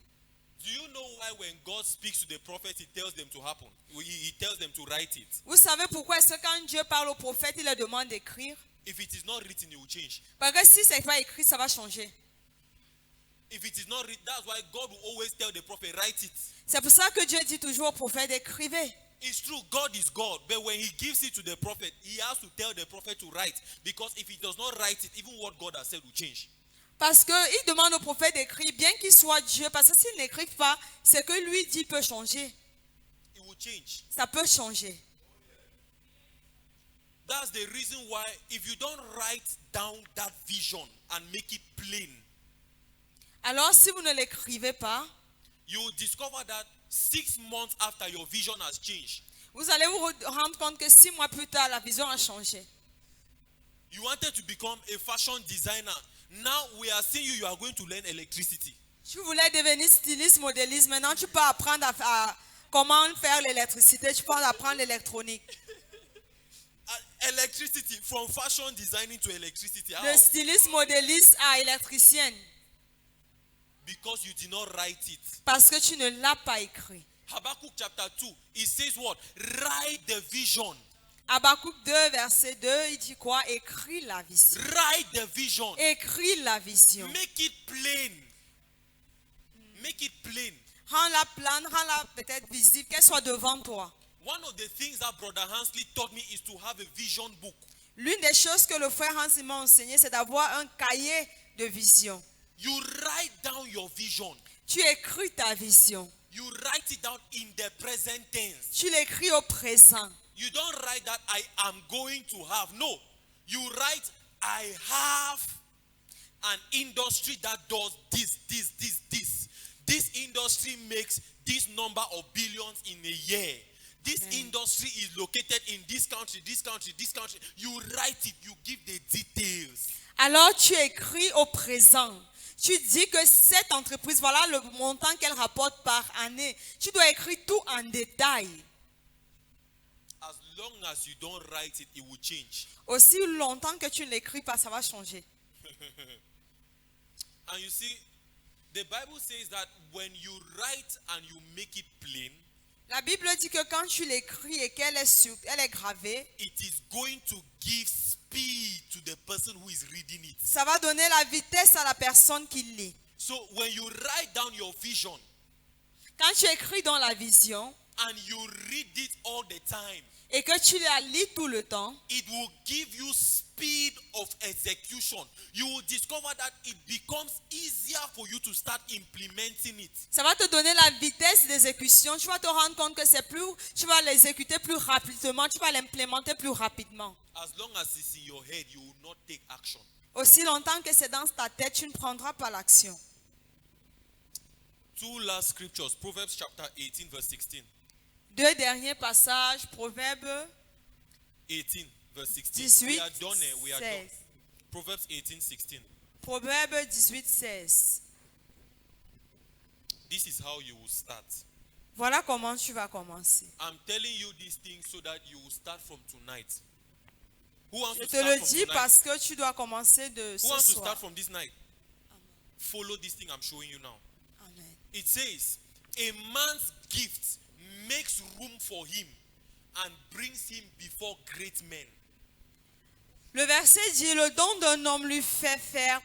Do you know why when God speaks to the prophet, he tells them to happen? He tells them to write it. Vous savez pourquoi est-ce que quand Dieu parle au prophète, il leur demande d'écrire? If it is not written, it will change. Parce que si ce n'est pas écrit, ça va changer. If it is not written, that's why God will always tell the prophet, write it. C'est pour ça que Dieu dit toujours au prophète d'écrivez. It's true, God is God, but when he gives it to the prophet, he has to tell the prophet to write. Because if he does not write it, even what God has said will change. Parce qu'il demande au prophète d'écrire, bien qu'il soit Dieu, parce que s'il n'écrit pas, ce que lui dit peut changer. It will change. Ça peut changer. That's the reason why if you don't write down that vision and make it plain, Alors si vous ne l'écrivez pas, you will discover that 6 months after your vision has changed, vous allez vous rendre compte que 6 mois plus tard, la vision a changé. you wanted to become a fashion designer. Now we are seeing you are going to learn electricity. Tu voulais devenir styliste, modéliste. Maintenant, tu peux apprendre à comment faire l'électricité. Tu peux apprendre l'électronique. Electricity, from fashion designing to electricity. How? De styliste, modéliste à électricienne. Because you did not write it. Parce que tu ne l'as pas écrit. Habakkuk chapter 2, it says what? Write the vision. Habakkuk 2, verset 2, il dit quoi? Écris la vision. Write the vision. Écris la vision. Make it plain. Make it plain. Rends-la plane, rends-la peut-être visible, qu'elle soit devant toi. One of the things that Brother Hansley taught me is to have a vision book. L'une des choses que le frère Hans m'a enseigné, c'est d'avoir un cahier de vision. You write down your vision. Tu écris ta vision. You write it down in the present tense. Tu l'écris au présent. You don't write that I am going to have. No. You write I have an industry that does this. This industry makes this number of billions in a year. This industry is located in this country. You write it, you give the details. Alors tu écris au présent. Tu dis que cette entreprise, voilà le montant qu'elle rapporte par année. Tu dois écrire tout en détail. As long as you don't write it, it will change. Aussi longtemps que tu ne l'écris pas, ça va changer. And you see, the Bible says that when you write and you make it plain, La Bible dit que quand tu l'écris et qu'elle est gravée, it is going to give speed to the person who is reading it. ça va donner la vitesse à la personne qui lit. So when you write down your vision Quand tu écris dans la vision and you read it all the time, et que tu la lis tout le temps, it will give you speed of execution. You will discover that it becomes easier for you to start implementing it. ça va te donner la vitesse d'exécution. Tu vas te rendre compte que tu vas l'exécuter plus rapidement, tu vas l'implémenter plus rapidement. As long as it's in your head, you will not take action. Aussi longtemps que c'est dans ta tête, tu ne prendras pas l'action. Two last scriptures, Proverbs chapter 18 verse 16. Deux derniers passages, Proverbes 18 verse 16. 18, We are done. We are done. 16. Proverbs 18, 16. Proverbes 18, 16. This is how you will start. Voilà comment tu vas commencer. I'm telling you these things so that you will start from tonight. Who wants Je to te start le from dis tonight? parce que tu dois commencer de Who ce wants to soir. start from this night? Follow this thing I'm showing you now. Amen. It says, a man's gift makes room for him and brings him before great men. Le verset dit, le don d'un homme lui fait faire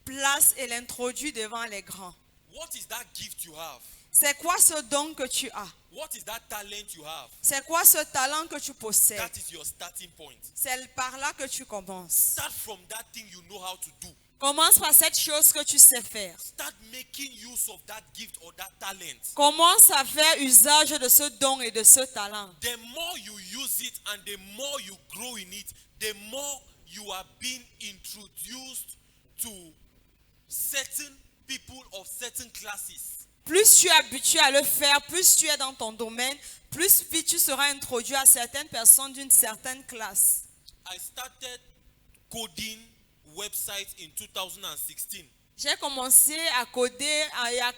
place et l'introduit devant les grands. What is that gift you have? C'est quoi ce don que tu as? What is that talent you have? C'est quoi ce talent que tu possèdes? That is your starting point. C'est par là que tu commences. Start from that thing you know how to do. Commence par cette chose que tu sais faire. Start making use of that gift or that talent. Commence à faire usage de ce don et de ce talent. The more you use it and the more you grow in it, the more you are being introduced to certain people of certain classes. Plus tu es habitué à le faire, plus tu es dans ton domaine, plus vite tu seras introduit à certaines personnes d'une certaine classe. I started coding websites in 2016. J'ai commencé à coder,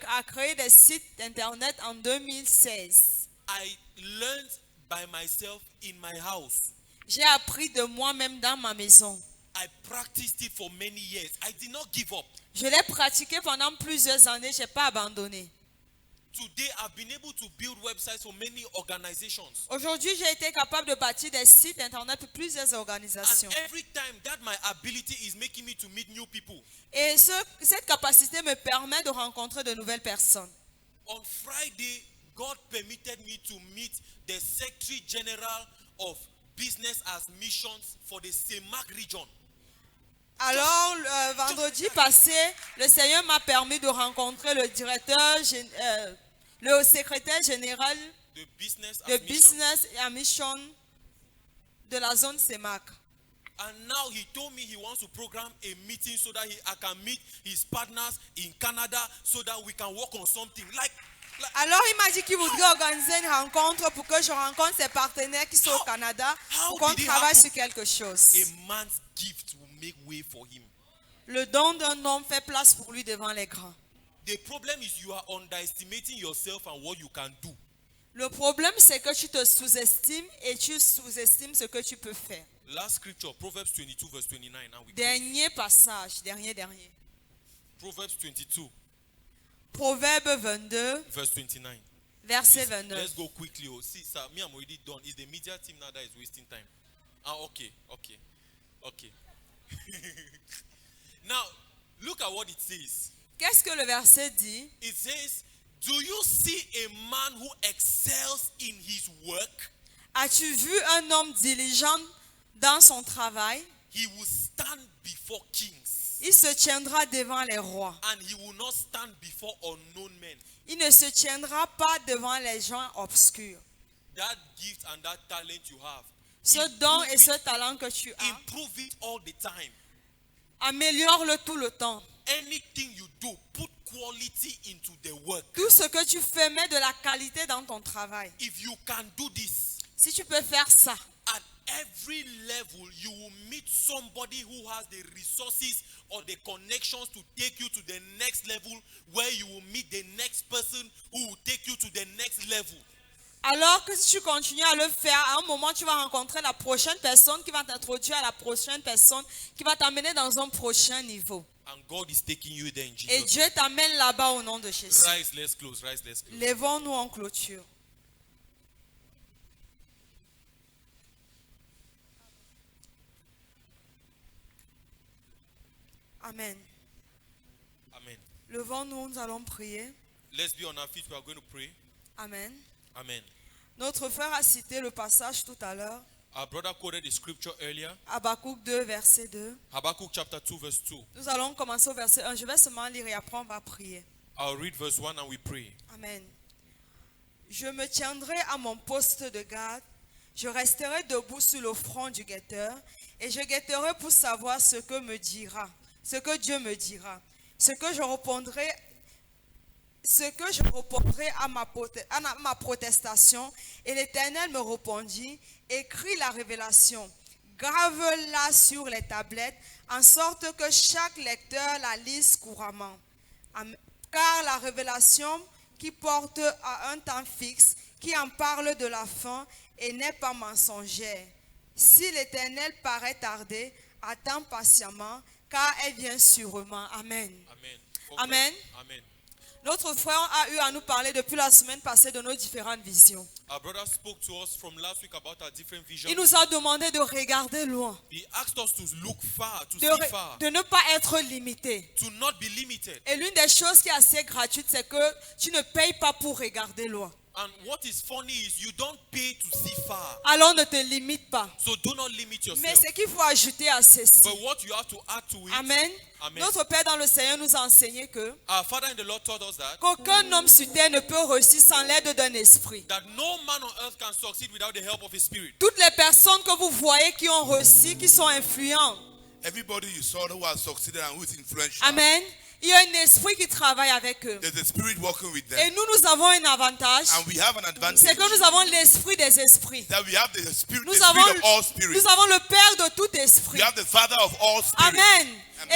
à créer des sites internet en 2016. I learned by myself in my house. J'ai appris de moi-même dans ma maison. I practiced it for many years. I did not give up. Je l'ai pratiqué pendant plusieurs années, je n'ai pas abandonné. Today, I've been able to build websites for many organizations. Aujourd'hui, j'ai été capable de bâtir des sites internet pour plusieurs And organisations. every time that my ability is making me to meet new people. Et cette capacité me permet de rencontrer de nouvelles personnes. On Friday, God permitted me to meet the Secretary General of Business as Missions for the Semak region. Alors, vendredi passé, le Seigneur m'a permis de rencontrer le le secrétaire général The Business de as Missions. Business and Mission de la zone CEMAC. And now he told me he wants to program a meeting so that I can meet his partners in Canada so that we can work on something. Alors, il m'a dit qu'il voudrait organiser une rencontre pour que je rencontre ses partenaires qui sont au Canada pour qu'on did it travaille happen? sur quelque chose. A man's gift will make way for him. Le don d'un homme fait place pour lui devant les grands. The problem is you are underestimating yourself and what you can do. Le problème, c'est que tu te sous-estimes et tu sous-estimes ce que tu peux faire. Last scripture, Proverbs 22 verse 29. Now we close. Dernier passage, dernier. Proverbs 22 Proverbe 22, verse 29. verset Please, 29. let's go quickly. Oh, see, sir, me, I'm already done. It's the media team now that is wasting time. Okay. Now, look at what it says. Qu'est-ce que le verset dit? It says, do you see a man who excels in his work? As-tu vu un homme diligent dans son travail? He will stand before kings. Il se tiendra devant les rois. And he will not stand before unknown men. Il ne se tiendra pas devant les gens obscurs. That gift and that talent you have, Ce don et ce talent que tu as, improve it all the time. améliore-le tout le temps. Anything you do, put quality into the work. Tout ce que tu fais, mets de la qualité dans ton travail. If you can do this, Si tu peux faire ça, at every level, you will meet somebody who has the resources or the connections to take you to the next level, where you will meet the next person who will take you to the next level. alors que si tu continues à le faire, à un moment tu vas rencontrer la prochaine personne qui va t'introduire à la prochaine personne qui va t'amener dans un prochain niveau. And God is taking you there in Jesus' Et name. Dieu t'amène là-bas au nom de Jésus. Rise, let's close. Rise, let's close. Lèvons-nous en clôture. Amen. Amen. Levons-nous, nous allons prier. Let's be on our feet. We are going to pray. Amen. Amen. Notre frère a cité le passage tout à l'heure. Our brother quoted the scripture earlier. Habakkuk 2, verset 2. Habakkuk chapter 2, verse 2. Nous allons commencer au verset 1. Je vais seulement lire et après on va prier. I'll read verse 1 and we pray. Amen. Je me tiendrai à mon poste de garde. Je resterai debout sur le front du guetteur. Et je guetterai pour savoir ce que me dira. Ce que Dieu me dira. Ce que je répondrai à ma protestation. Et l'Éternel me répondit, écris la révélation, grave-la sur les tablettes, en sorte que chaque lecteur la lise couramment. Car la révélation qui porte à un temps fixe, qui en parle de la fin et n'est pas mensongère. Si l'Éternel paraît tarder, attends patiemment, car elle vient sûrement. Amen. Amen. Amen. Amen. Notre frère a eu à nous parler depuis la semaine passée de nos différentes visions. Our brother spoke to us from last week about our different visions. Il nous a demandé de regarder loin, He asked us to look far, to de, see far, de ne pas être limité. to not be limited. Et l'une des choses qui est assez gratuite, c'est que tu ne payes pas pour regarder loin. And what is funny is you don't pay to see far. Alors ne te limite pas. So do not limit Mais yourself. ce qu'il faut ajouter à ceci. But what you have to add to it. Amen. Amen. Notre Père dans le Seigneur nous a enseigné que Our Father in the Lord taught us that qu'aucun homme sur terre ne peut réussir sans l'aide d'un esprit. that no man on earth can succeed without the help of his spirit. Toutes les personnes que vous voyez qui ont réussi, qui sont influents. Everybody you saw who has succeeded and who is influential. Amen. Il y a un esprit qui travaille avec eux. There's a spirit working with them. Et nous avons un avantage. And we have an advantage. C'est que nous avons l'esprit des esprits. That we have the spirit, Nous the avons, spirit of all spirits. nous avons le Père de tout esprit. We have the Father of all spirits. Amen.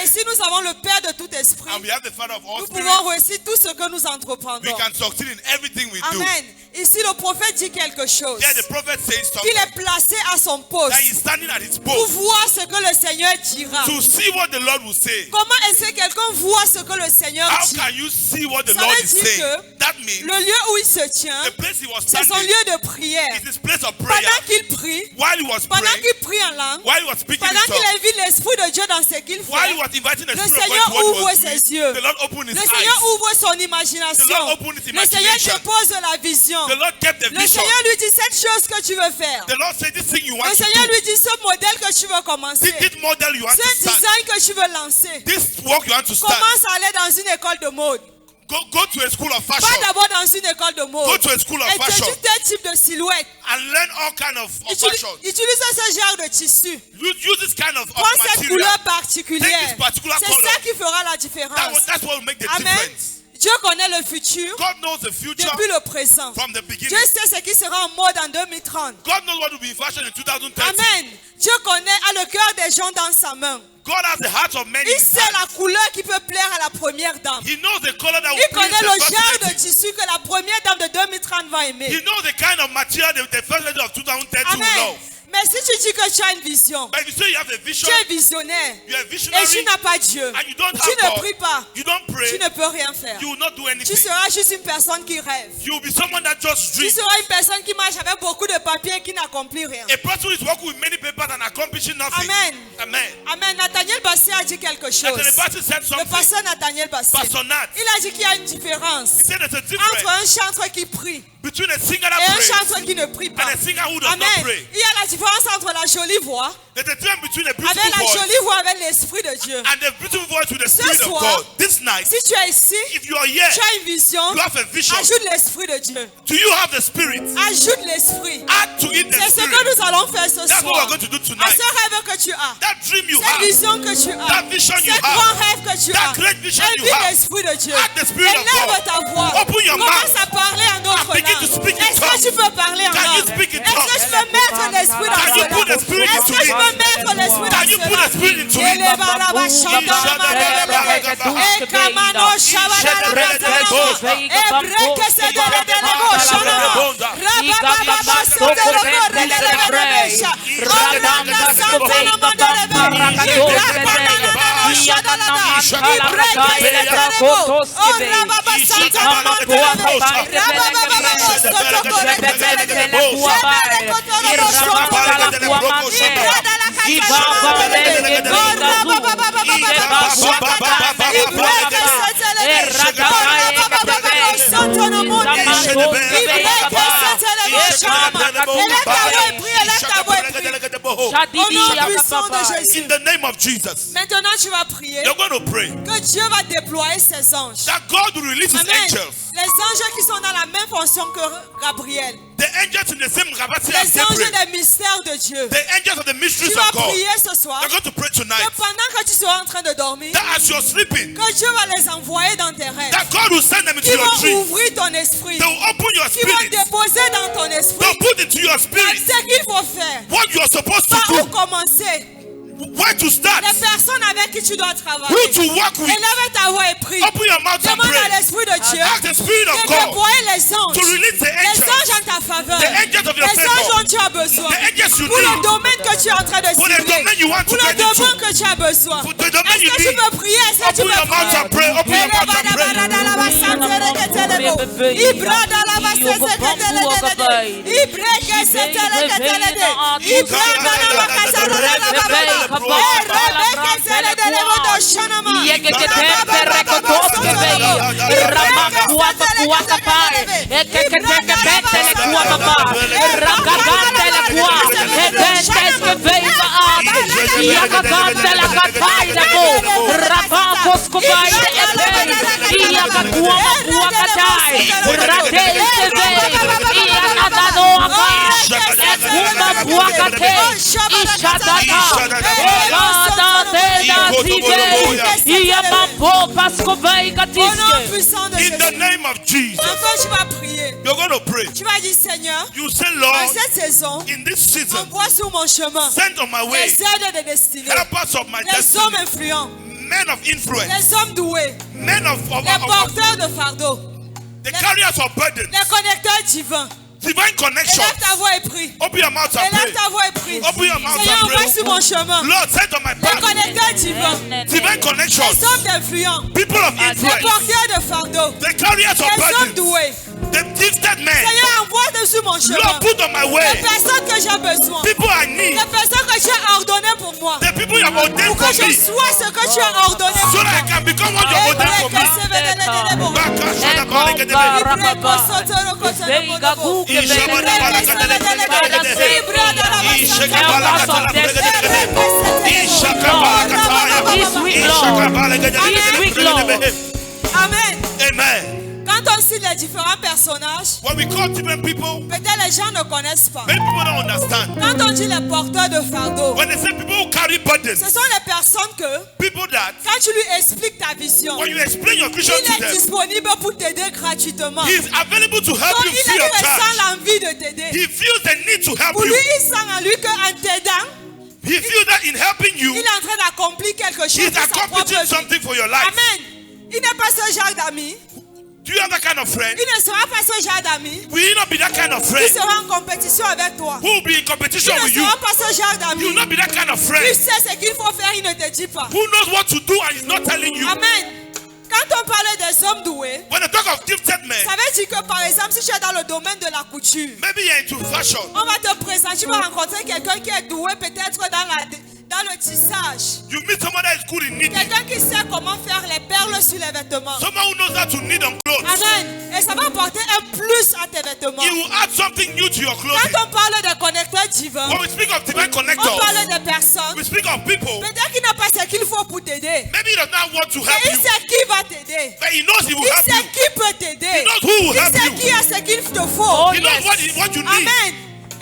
Et si nous avons le Père de tout esprit, And we have the Father of all nous spirits. pouvons réussir tout ce que nous We entreprendons. can succeed in everything we do. Amen. Ici, le prophète dit quelque chose. Yeah, the prophet says something. Qu'il est placé à son poste That he's standing at his pour post voir ce que le Seigneur dira. to see what the Lord will say. Comment est-ce que quelqu'un voit ce que le Seigneur How dit? can you see what the Ça Lord veut is dire saying? que That means le lieu où il se tient, the place he was c'est son standing lieu de prière. is his place of prayer. Pendant qu'il prie, While he was pendant praying, qu'il prie en langue, while he was speaking pendant in qu'il tongues, invite l'Esprit de Dieu dans ce qu'il while he fait, was inviting the le Spirit of Seigneur God to what ouvre he was ses doing, yeux. the Lord opened his Le Seigneur eyes. ouvre son The imagination. Lord opened his Le Seigneur imagination. dépose la vision. The Lord kept the Le vision. Seigneur lui dit cette chose que tu veux faire. The Lord said this thing you want Le to Seigneur do. lui dit ce modèle que tu veux commencer. This model you want to Ce start. design que tu veux lancer. This work you want to start. Commence à aller dans une école de mode. Go to a school of Pas fashion d'abord dans une école de mode. Go to a school of fashion. Étudie tel type de silhouette. and learn all kind of fashion. Utilise ce genre de tissu. Use this kind of Prends cette material. couleur Take particulière. this particular C'est color. ça qui fera la différence. That's what will make the Amen. difference. Dieu connaît le futur God knows the future depuis le présent. from the beginning. Dieu sait ce qui sera en mode en 2030. God knows what will be in fashion in 2030. Amen. Dieu a le cœur des gens dans sa main. God has the heart of men in Il his sait hand. la couleur qui peut plaire à la première dame. He knows the color that will Il please connaît the le first genre de lady. tissu que la première dame de 2030 va aimer. He knows the kind of material the first lady of 2030 will Amen. love. Mais si tu dis que tu as une vision, But if you say you have a vision, tu es visionnaire, you are a et visionary, tu n'as pas Dieu, and you don't tu have ne God, pries pas, you don't pray, tu ne peux rien faire. you will not do Tu anything. seras juste une personne qui rêve. You will be someone that just Tu dreams. seras une personne qui marche avec beaucoup de papiers et qui n'accomplit rien. A person who is working with many papers and accomplishing nothing. Amen. Amen. Amen. Nathaniel Bassé a dit quelque chose. And the Bible said Le something. pasteur Nathaniel Bassé. Pastor Nat. Il a dit qu'il y a une différence He said there's a entre difference un chanteur qui prie between a singer et that un prays chanteur qui ne prie pas. and a singer who does not Amen. pray. Il y a la différence entre la jolie voix There's a difference between a avec beautiful la voice jolie voix avec l'esprit de Dieu. and the beautiful voice with the Ce Spirit of soir, God. This night, si tu es ici, if you are here, tu as une vision, you have a vision. ajoute l'esprit de Dieu. Do you have the Spirit? Ajoute l'esprit. Add to it the C'est ce Spirit. que nous allons faire ce That's what soir. we're going to do À tonight. ce rêve que tu as, That dream you cette have, vision que tu as, that vision you ce have, grand rêve que tu that as, great vision you invite have, l'esprit de Dieu. add the Spirit of Élève God. ta voix. Open your Commence mouth à parler en autre and begin to langue. speak in Est-ce que tongues. tu peux parler en Can you langue? speak in Est-ce que tongues? tu peux mettre l'esprit dans Can you put the Spirit Est-ce into que je it? peux mettre l'esprit Can you dans put the Spirit into it? In the name of Jesus. Maintenant, tu vas prier You're going to pray que Dieu va déployer ses anges. that God will release His Amen. angels. Les anges qui sont dans la même fonction que Gabriel. The angels in the same capacity as Les anges Gabriel. des mystères de Dieu. The angels of the mysteries Tu vas of God. prier ce soir You're going to pray que tonight pendant que tu seras en train de dormir, that as you're sleeping, que Dieu va les envoyer dans tes rêves. that God will send them into Qui your vont dream. ouvrir ton esprit. They will open your Qui vont spirit. déposer dans ton esprit They'll put into your spirit ce qu'il faut faire. what you're supposed to Par où do, commencer. where to start, Les personnes avec qui tu dois travailler. who to work with. Élève ta voix et prie. Open your mouth and Demande à pray. l'esprit de Dieu Ask the Spirit of de God déployer les anges. to release the Les angels. anges en ta faveur. The angels of your Les anges favor. dont tu as besoin. The angels you Pour le need. domaine que tu es en train de For the cibler. domain you want to Pour le get into. domaine que tu as besoin. For the domain Est-ce you que tu need. peux prier? Est-ce que tu Open peux your mouth and pray. Open your mouth and In the name of Jesus, Enfin, tu vas prier. you're going to pray. Tu vas dire, Seigneur, You say, en Lord, cette saison, in this season, envoie sur mon chemin send on my way les aides de destinée, helpers of my les hommes destiny, influents, men of influence, les hommes doués, men of les porteurs de fardeaux, the carriers of burdens, les connecteurs divins. divine connection. Élève ta voix et prie. Open your mouth and Élève pray. ta voix et prie. Open your mouth Seigneur, and envoie pray. sur mon chemin Lord, send on my les path connecteurs divins, divine connections, les hommes influents, people of les influence, porteurs de fardeaux, the carriers of les hommes burdens, doués. the gifted men. Seigneur, envoie sur mon chemin Lord, put on my les way personnes que j'ai besoin, people I need, les personnes que tu as ordonnées pour moi, the people you have ordained pour que for je me, sois ce que tu as ordonné so pour that I moi. can become what you have ordained for me. Amen. Amen. Quand on cite les différents personnages, When we call different people, peut-être les gens ne connaissent pas. many people don't understand. Quand on dit les porteurs de fardeau, When they say people who carry burdens, ce sont les personnes que, people that, quand tu lui expliques ta vision, when you explain your vision il to est them, disponible pour t'aider gratuitement. he is available to help Donc you il free of ressent charge. l'envie de t'aider. He feels the need to help Pour lui, you. il sent en lui qu'en t'aidant, He feels that in helping you, il est en train d'accomplir quelque chose he's pour sa propre accomplishing vie. something for your life. Amen. Il n'est pas ce genre d'ami Do you have that kind of friend? Il ne sera pas ce genre d'ami. Will you not be that kind of Il friend? sera en compétition avec toi. Who will be in Il competition ne with you? sera pas ce genre d'ami. You will not be that kind of Tu friend. sais ce qu'il faut faire, il ne te dit pas. Who knows what to do and is not telling you? Amen. Quand on parle des hommes doués, When I talk of gifted men, ça veut dire que par exemple, si tu es dans le domaine de la couture, maybe you're into fashion. on va te présenter, tu vas rencontrer quelqu'un qui est doué peut-être dans le tissage. You meet someone that is good in knitting. Quelqu'un qui sait comment faire les perles sur les vêtements. Someone who knows how to knit on clothes. Amen. Et ça va apporter un plus à tes vêtements. He will add something new to your clothing. Quand on parle de connecteurs divins, When we speak of divine on connectors, parle de personnes. we speak of people. Peut-être qu'il n'a pas ce qu'il faut pour t'aider. Maybe he does not want to Mais help il you, sait qui va t'aider. but he knows he will Il help sait you. qui peut t'aider. He knows who will Il help sait you. qui a ce qu'il te faut. He knows what you need. Amen.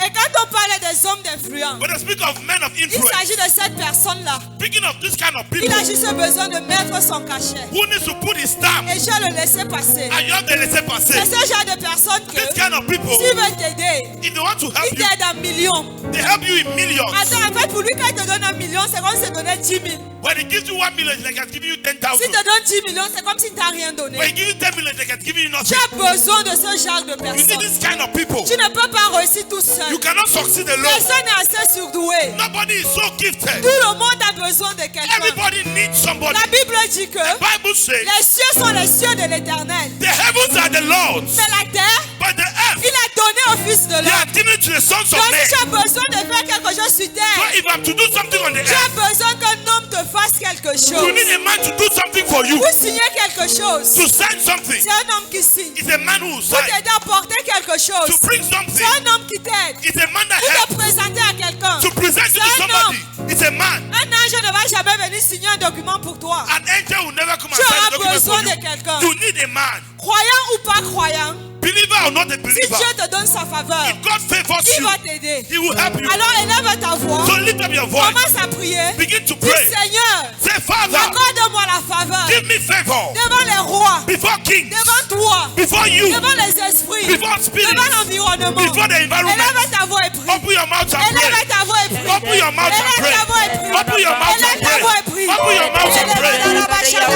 Et quand on parle des hommes d'influence, When I speak of men of il influence, s'agit de cette personne-là. speaking of this kind of people, Il a juste besoin de mettre son cachet. who needs to put his stamp Et je vais le laisser passer. and you have to laisser C'est passer. ce genre de personne que, This kind of people, s'il veut t'aider, if they want to help il you, t'aide en millions. they help you in millions. Attends, en fait, pour lui, quand il te donne 1 million, c'est comme s'il te donnait 10 000. When he gives you 1 million, it's like I'm giving you 10,000. S'il te donne 10 millions, c'est comme s'il t'a rien donné. When he gives you 10 million, it's like I'm giving you Tu nothing. as besoin de ce genre de You need personnes. this kind of people. Tu ne peux pas réussir tout seul. You cannot succeed alone. Personne n'est assez surdoué. Nobody is so gifted. Tout le monde a besoin de quelqu'un. Everybody needs somebody. La Bible dit que The Bible says les cieux sont les cieux de l'éternel. the heavens are the Lord's, Mais la terre, but the earth il a donné au Fils de they l'homme. are given to the sons of Donc men. si tu as besoin de faire quelque chose sur So terre, if I'm to do something on the tu as earth, besoin qu'un homme te fasse quelque you chose. need a man to do something for you. Pour signer quelque chose, To sign something. c'est un homme qui signe. It's a man who will Pour sign. t'aider à porter quelque chose, To bring c'est something. un homme qui t'aide. It's a man that Pour helps. te présenter à quelqu'un, To present you to c'est un somebody. homme. It's a man. Un ange ne va jamais venir signer un document pour toi. An angel will never come and Tu sign a auras document besoin for de you. quelqu'un. You need a man. Croyant ou pas croyant, Believer or not a si believer. Dieu te donne sa faveur, If God favors il you, va t'aider. He will help you. Alors élève ta voix, So lift up your voice. commence à prier. Begin to Dis pray. Seigneur, Say, Father, accorde-moi la faveur give me favor devant les rois, before kings, devant toi, before you, devant les esprits, before spirits, devant l'environnement. before the environment. Élève ta voix et prie. Open your mouth and Élève pray. ta voix et prie. Open your mouth and Élève pray. ta voix et prie. Open your mouth and Élève ta voix et pray. prie. Open your mouth and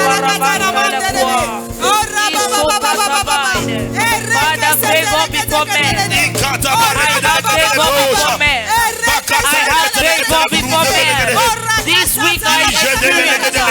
This week I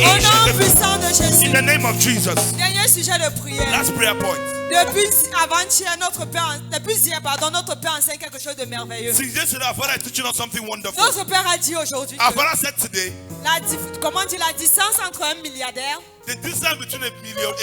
Au nom puissant de Jésus. In the name of Jesus. Dernier sujet de prière. Last prayer point. Depuis avant-hier, notre Père enseigne quelque chose de merveilleux. Since yesterday, our Father is teaching us something wonderful. Notre Père a dit aujourd'hui Our que Father said today, la distance entre un milliardaire the distance between a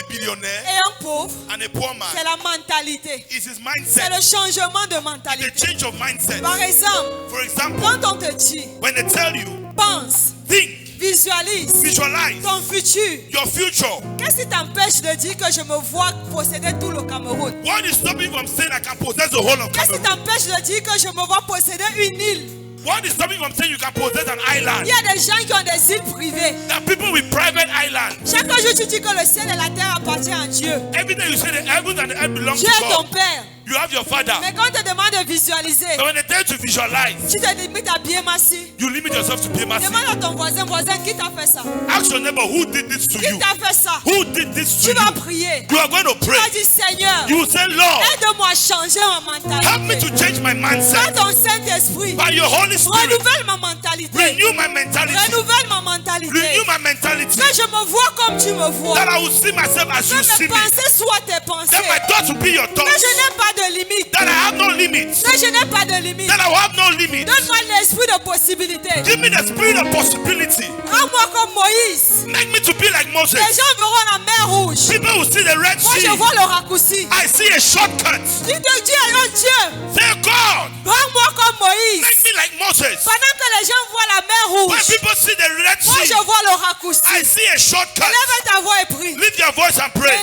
billionaire et un pauvre, and a poor c'est man la mentalité. is his C'est mindset. le changement de The mentalité. change of mindset. Par exemple, For example, quand on te dit, when they tell you, pense, think, visualise visualize ton futur, your future. qu'est-ce qui t'empêche de dire que je me vois posséder tout le Cameroun? What is stopping from saying I can possess the whole of Qu'est-ce qui Cameroon? t'empêche de dire que je me vois posséder une île? What is stopping from saying you can possess an island? Il y a des gens qui ont des îles privées. There are people with private islands. Chaque jour tu dis que le ciel et la terre appartiennent à Dieu. Every day you say the heavens and the earth belong to Dieu est ton God. Père. You have your Father. Mais quand on te demande de visualiser, But when they tell you to visualize, tu te limites à bien masser. you limit yourself to be Demande à ton voisin, qui t'a fait ça? Ask your neighbor who did this to Qui you. t'a fait ça? Who did this Tu to vas you? prier. You are going to Tu pray. vas dire Seigneur, You will say, Lord, aide-moi à changer ma help me mentalité. to change my Par mindset ton Saint-Esprit, by your Holy Spirit. renouvelle ma mentalité. Renew my mentality. Renouvelle ma mentalité. Renew my mentality. Que je me vois comme tu me vois. That I will see myself as you Que see mes me. pensées soient tes pensées. That my thoughts will be your Que thoughts. je n'ai pas de limite. That I have no limits. Que je n'ai pas de limite. That I will have no limits. Donne-moi l'esprit de possibilité. Give me the spirit of possibility. Rends-moi comme Moïse. Make me to be like Moses. Les gens verront la mer rouge. People will see the Red Moi, je Sea. vois le raccourci. I see a shortcut. Dis de Dieu est un Dieu. Say, God, Rends-moi comme Moïse. make me like Moses. Pendant que les gens voient la mer When rouge, people see the Red moi, Sea, je vois le raccourci. I see a shortcut. Lève ta voix et prie. Lift your voice and pray.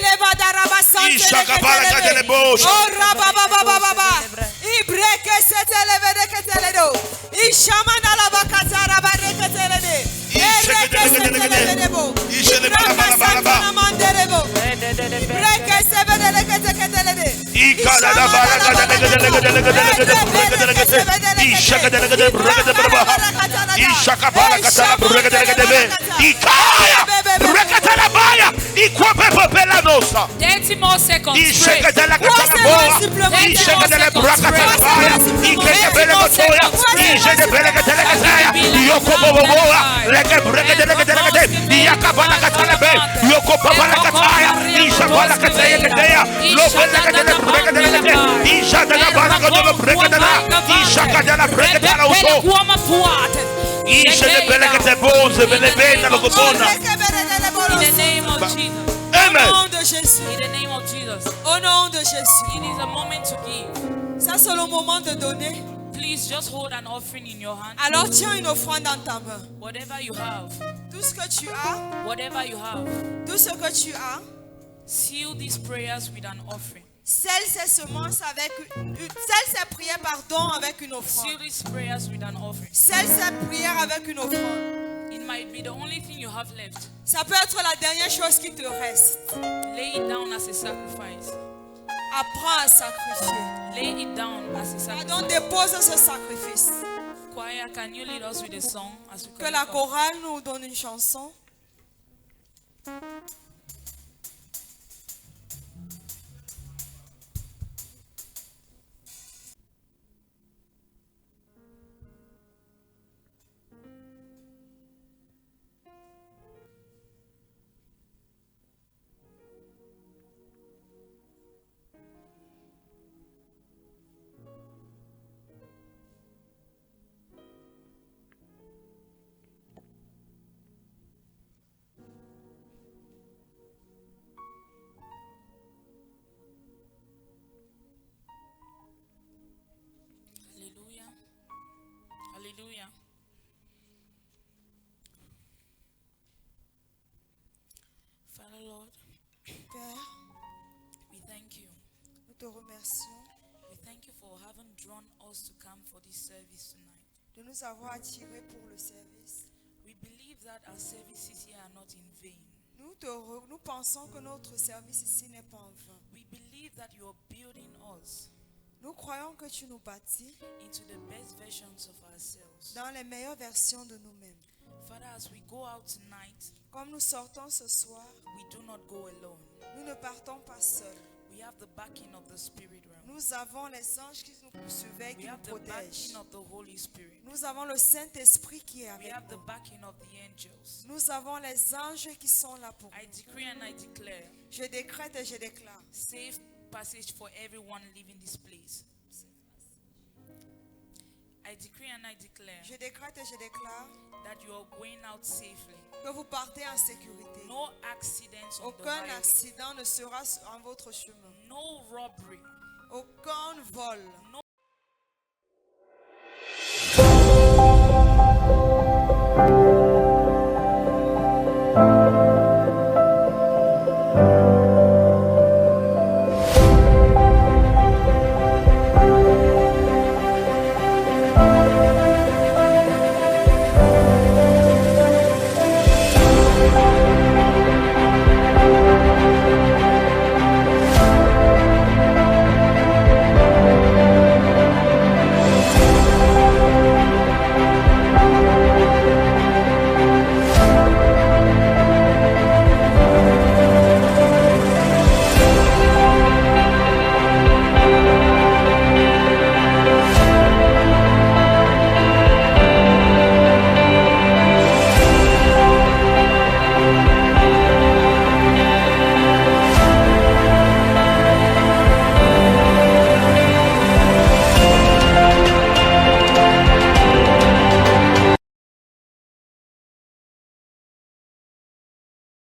Oh, rabababababa. Ibreke seteleve de keteledo. Ishamana la bakata rabareke telede. 30 more seconds. In the name of Jesus. Au nom de Jésus. In the name of Jesus. Au nom de Jésus. It is a moment to give. Ça c'est le moment de donner. Please just hold an offering in your hand. Alors tiens une offrande dans ta main. Whatever you have. Tout ce que tu as. Whatever you have. Tout ce que tu as. Seal these prayers with an offering. Scelle ces semences avec scelle ces prières pardon avec une offrande. Seal these prayers with an offering. Scelle ces prières avec une offrande. It might be the only thing you have left. Ça peut être la dernière chose qui te reste. Lay it down as a sacrifice. Apprends à sacrifier. Lay it down as a sacrifice. Pardon, dépose ce sacrifice. Choir, can you lead us with a song as we Que la chorale nous donne une chanson. Hallelujah. Father Lord, Père, we thank you. nous te remercions We thank you for having drawn us to come for this service tonight. de nous avoir attirés pour le service. We believe that our services here are not in vain. Nous pensons que notre service ici n'est pas en vain. We believe that you are building us Nous croyons que tu nous bâtis into the best versions of ourselves. dans les meilleures versions de nous-mêmes. Father, as we go out tonight, Comme nous sortons ce soir, we do not go alone. nous ne partons pas seuls. We have the backing of the spirit realm. Nous avons les anges qui nous surveillent, We qui nous have the protègent. backing of the Holy Spirit. Nous avons le Saint-Esprit qui est We avec have the nous. backing of the angels. Nous avons les anges qui sont là pour I nous. decree and I declare Je décrète et je déclare. safe passage for everyone leaving this place. I decree and I declare Je décrète et je déclare that you are going out safely. que vous partez en sécurité. No accidents on the Aucun highway. accident ne sera en votre chemin. No robbery. Aucun vol. No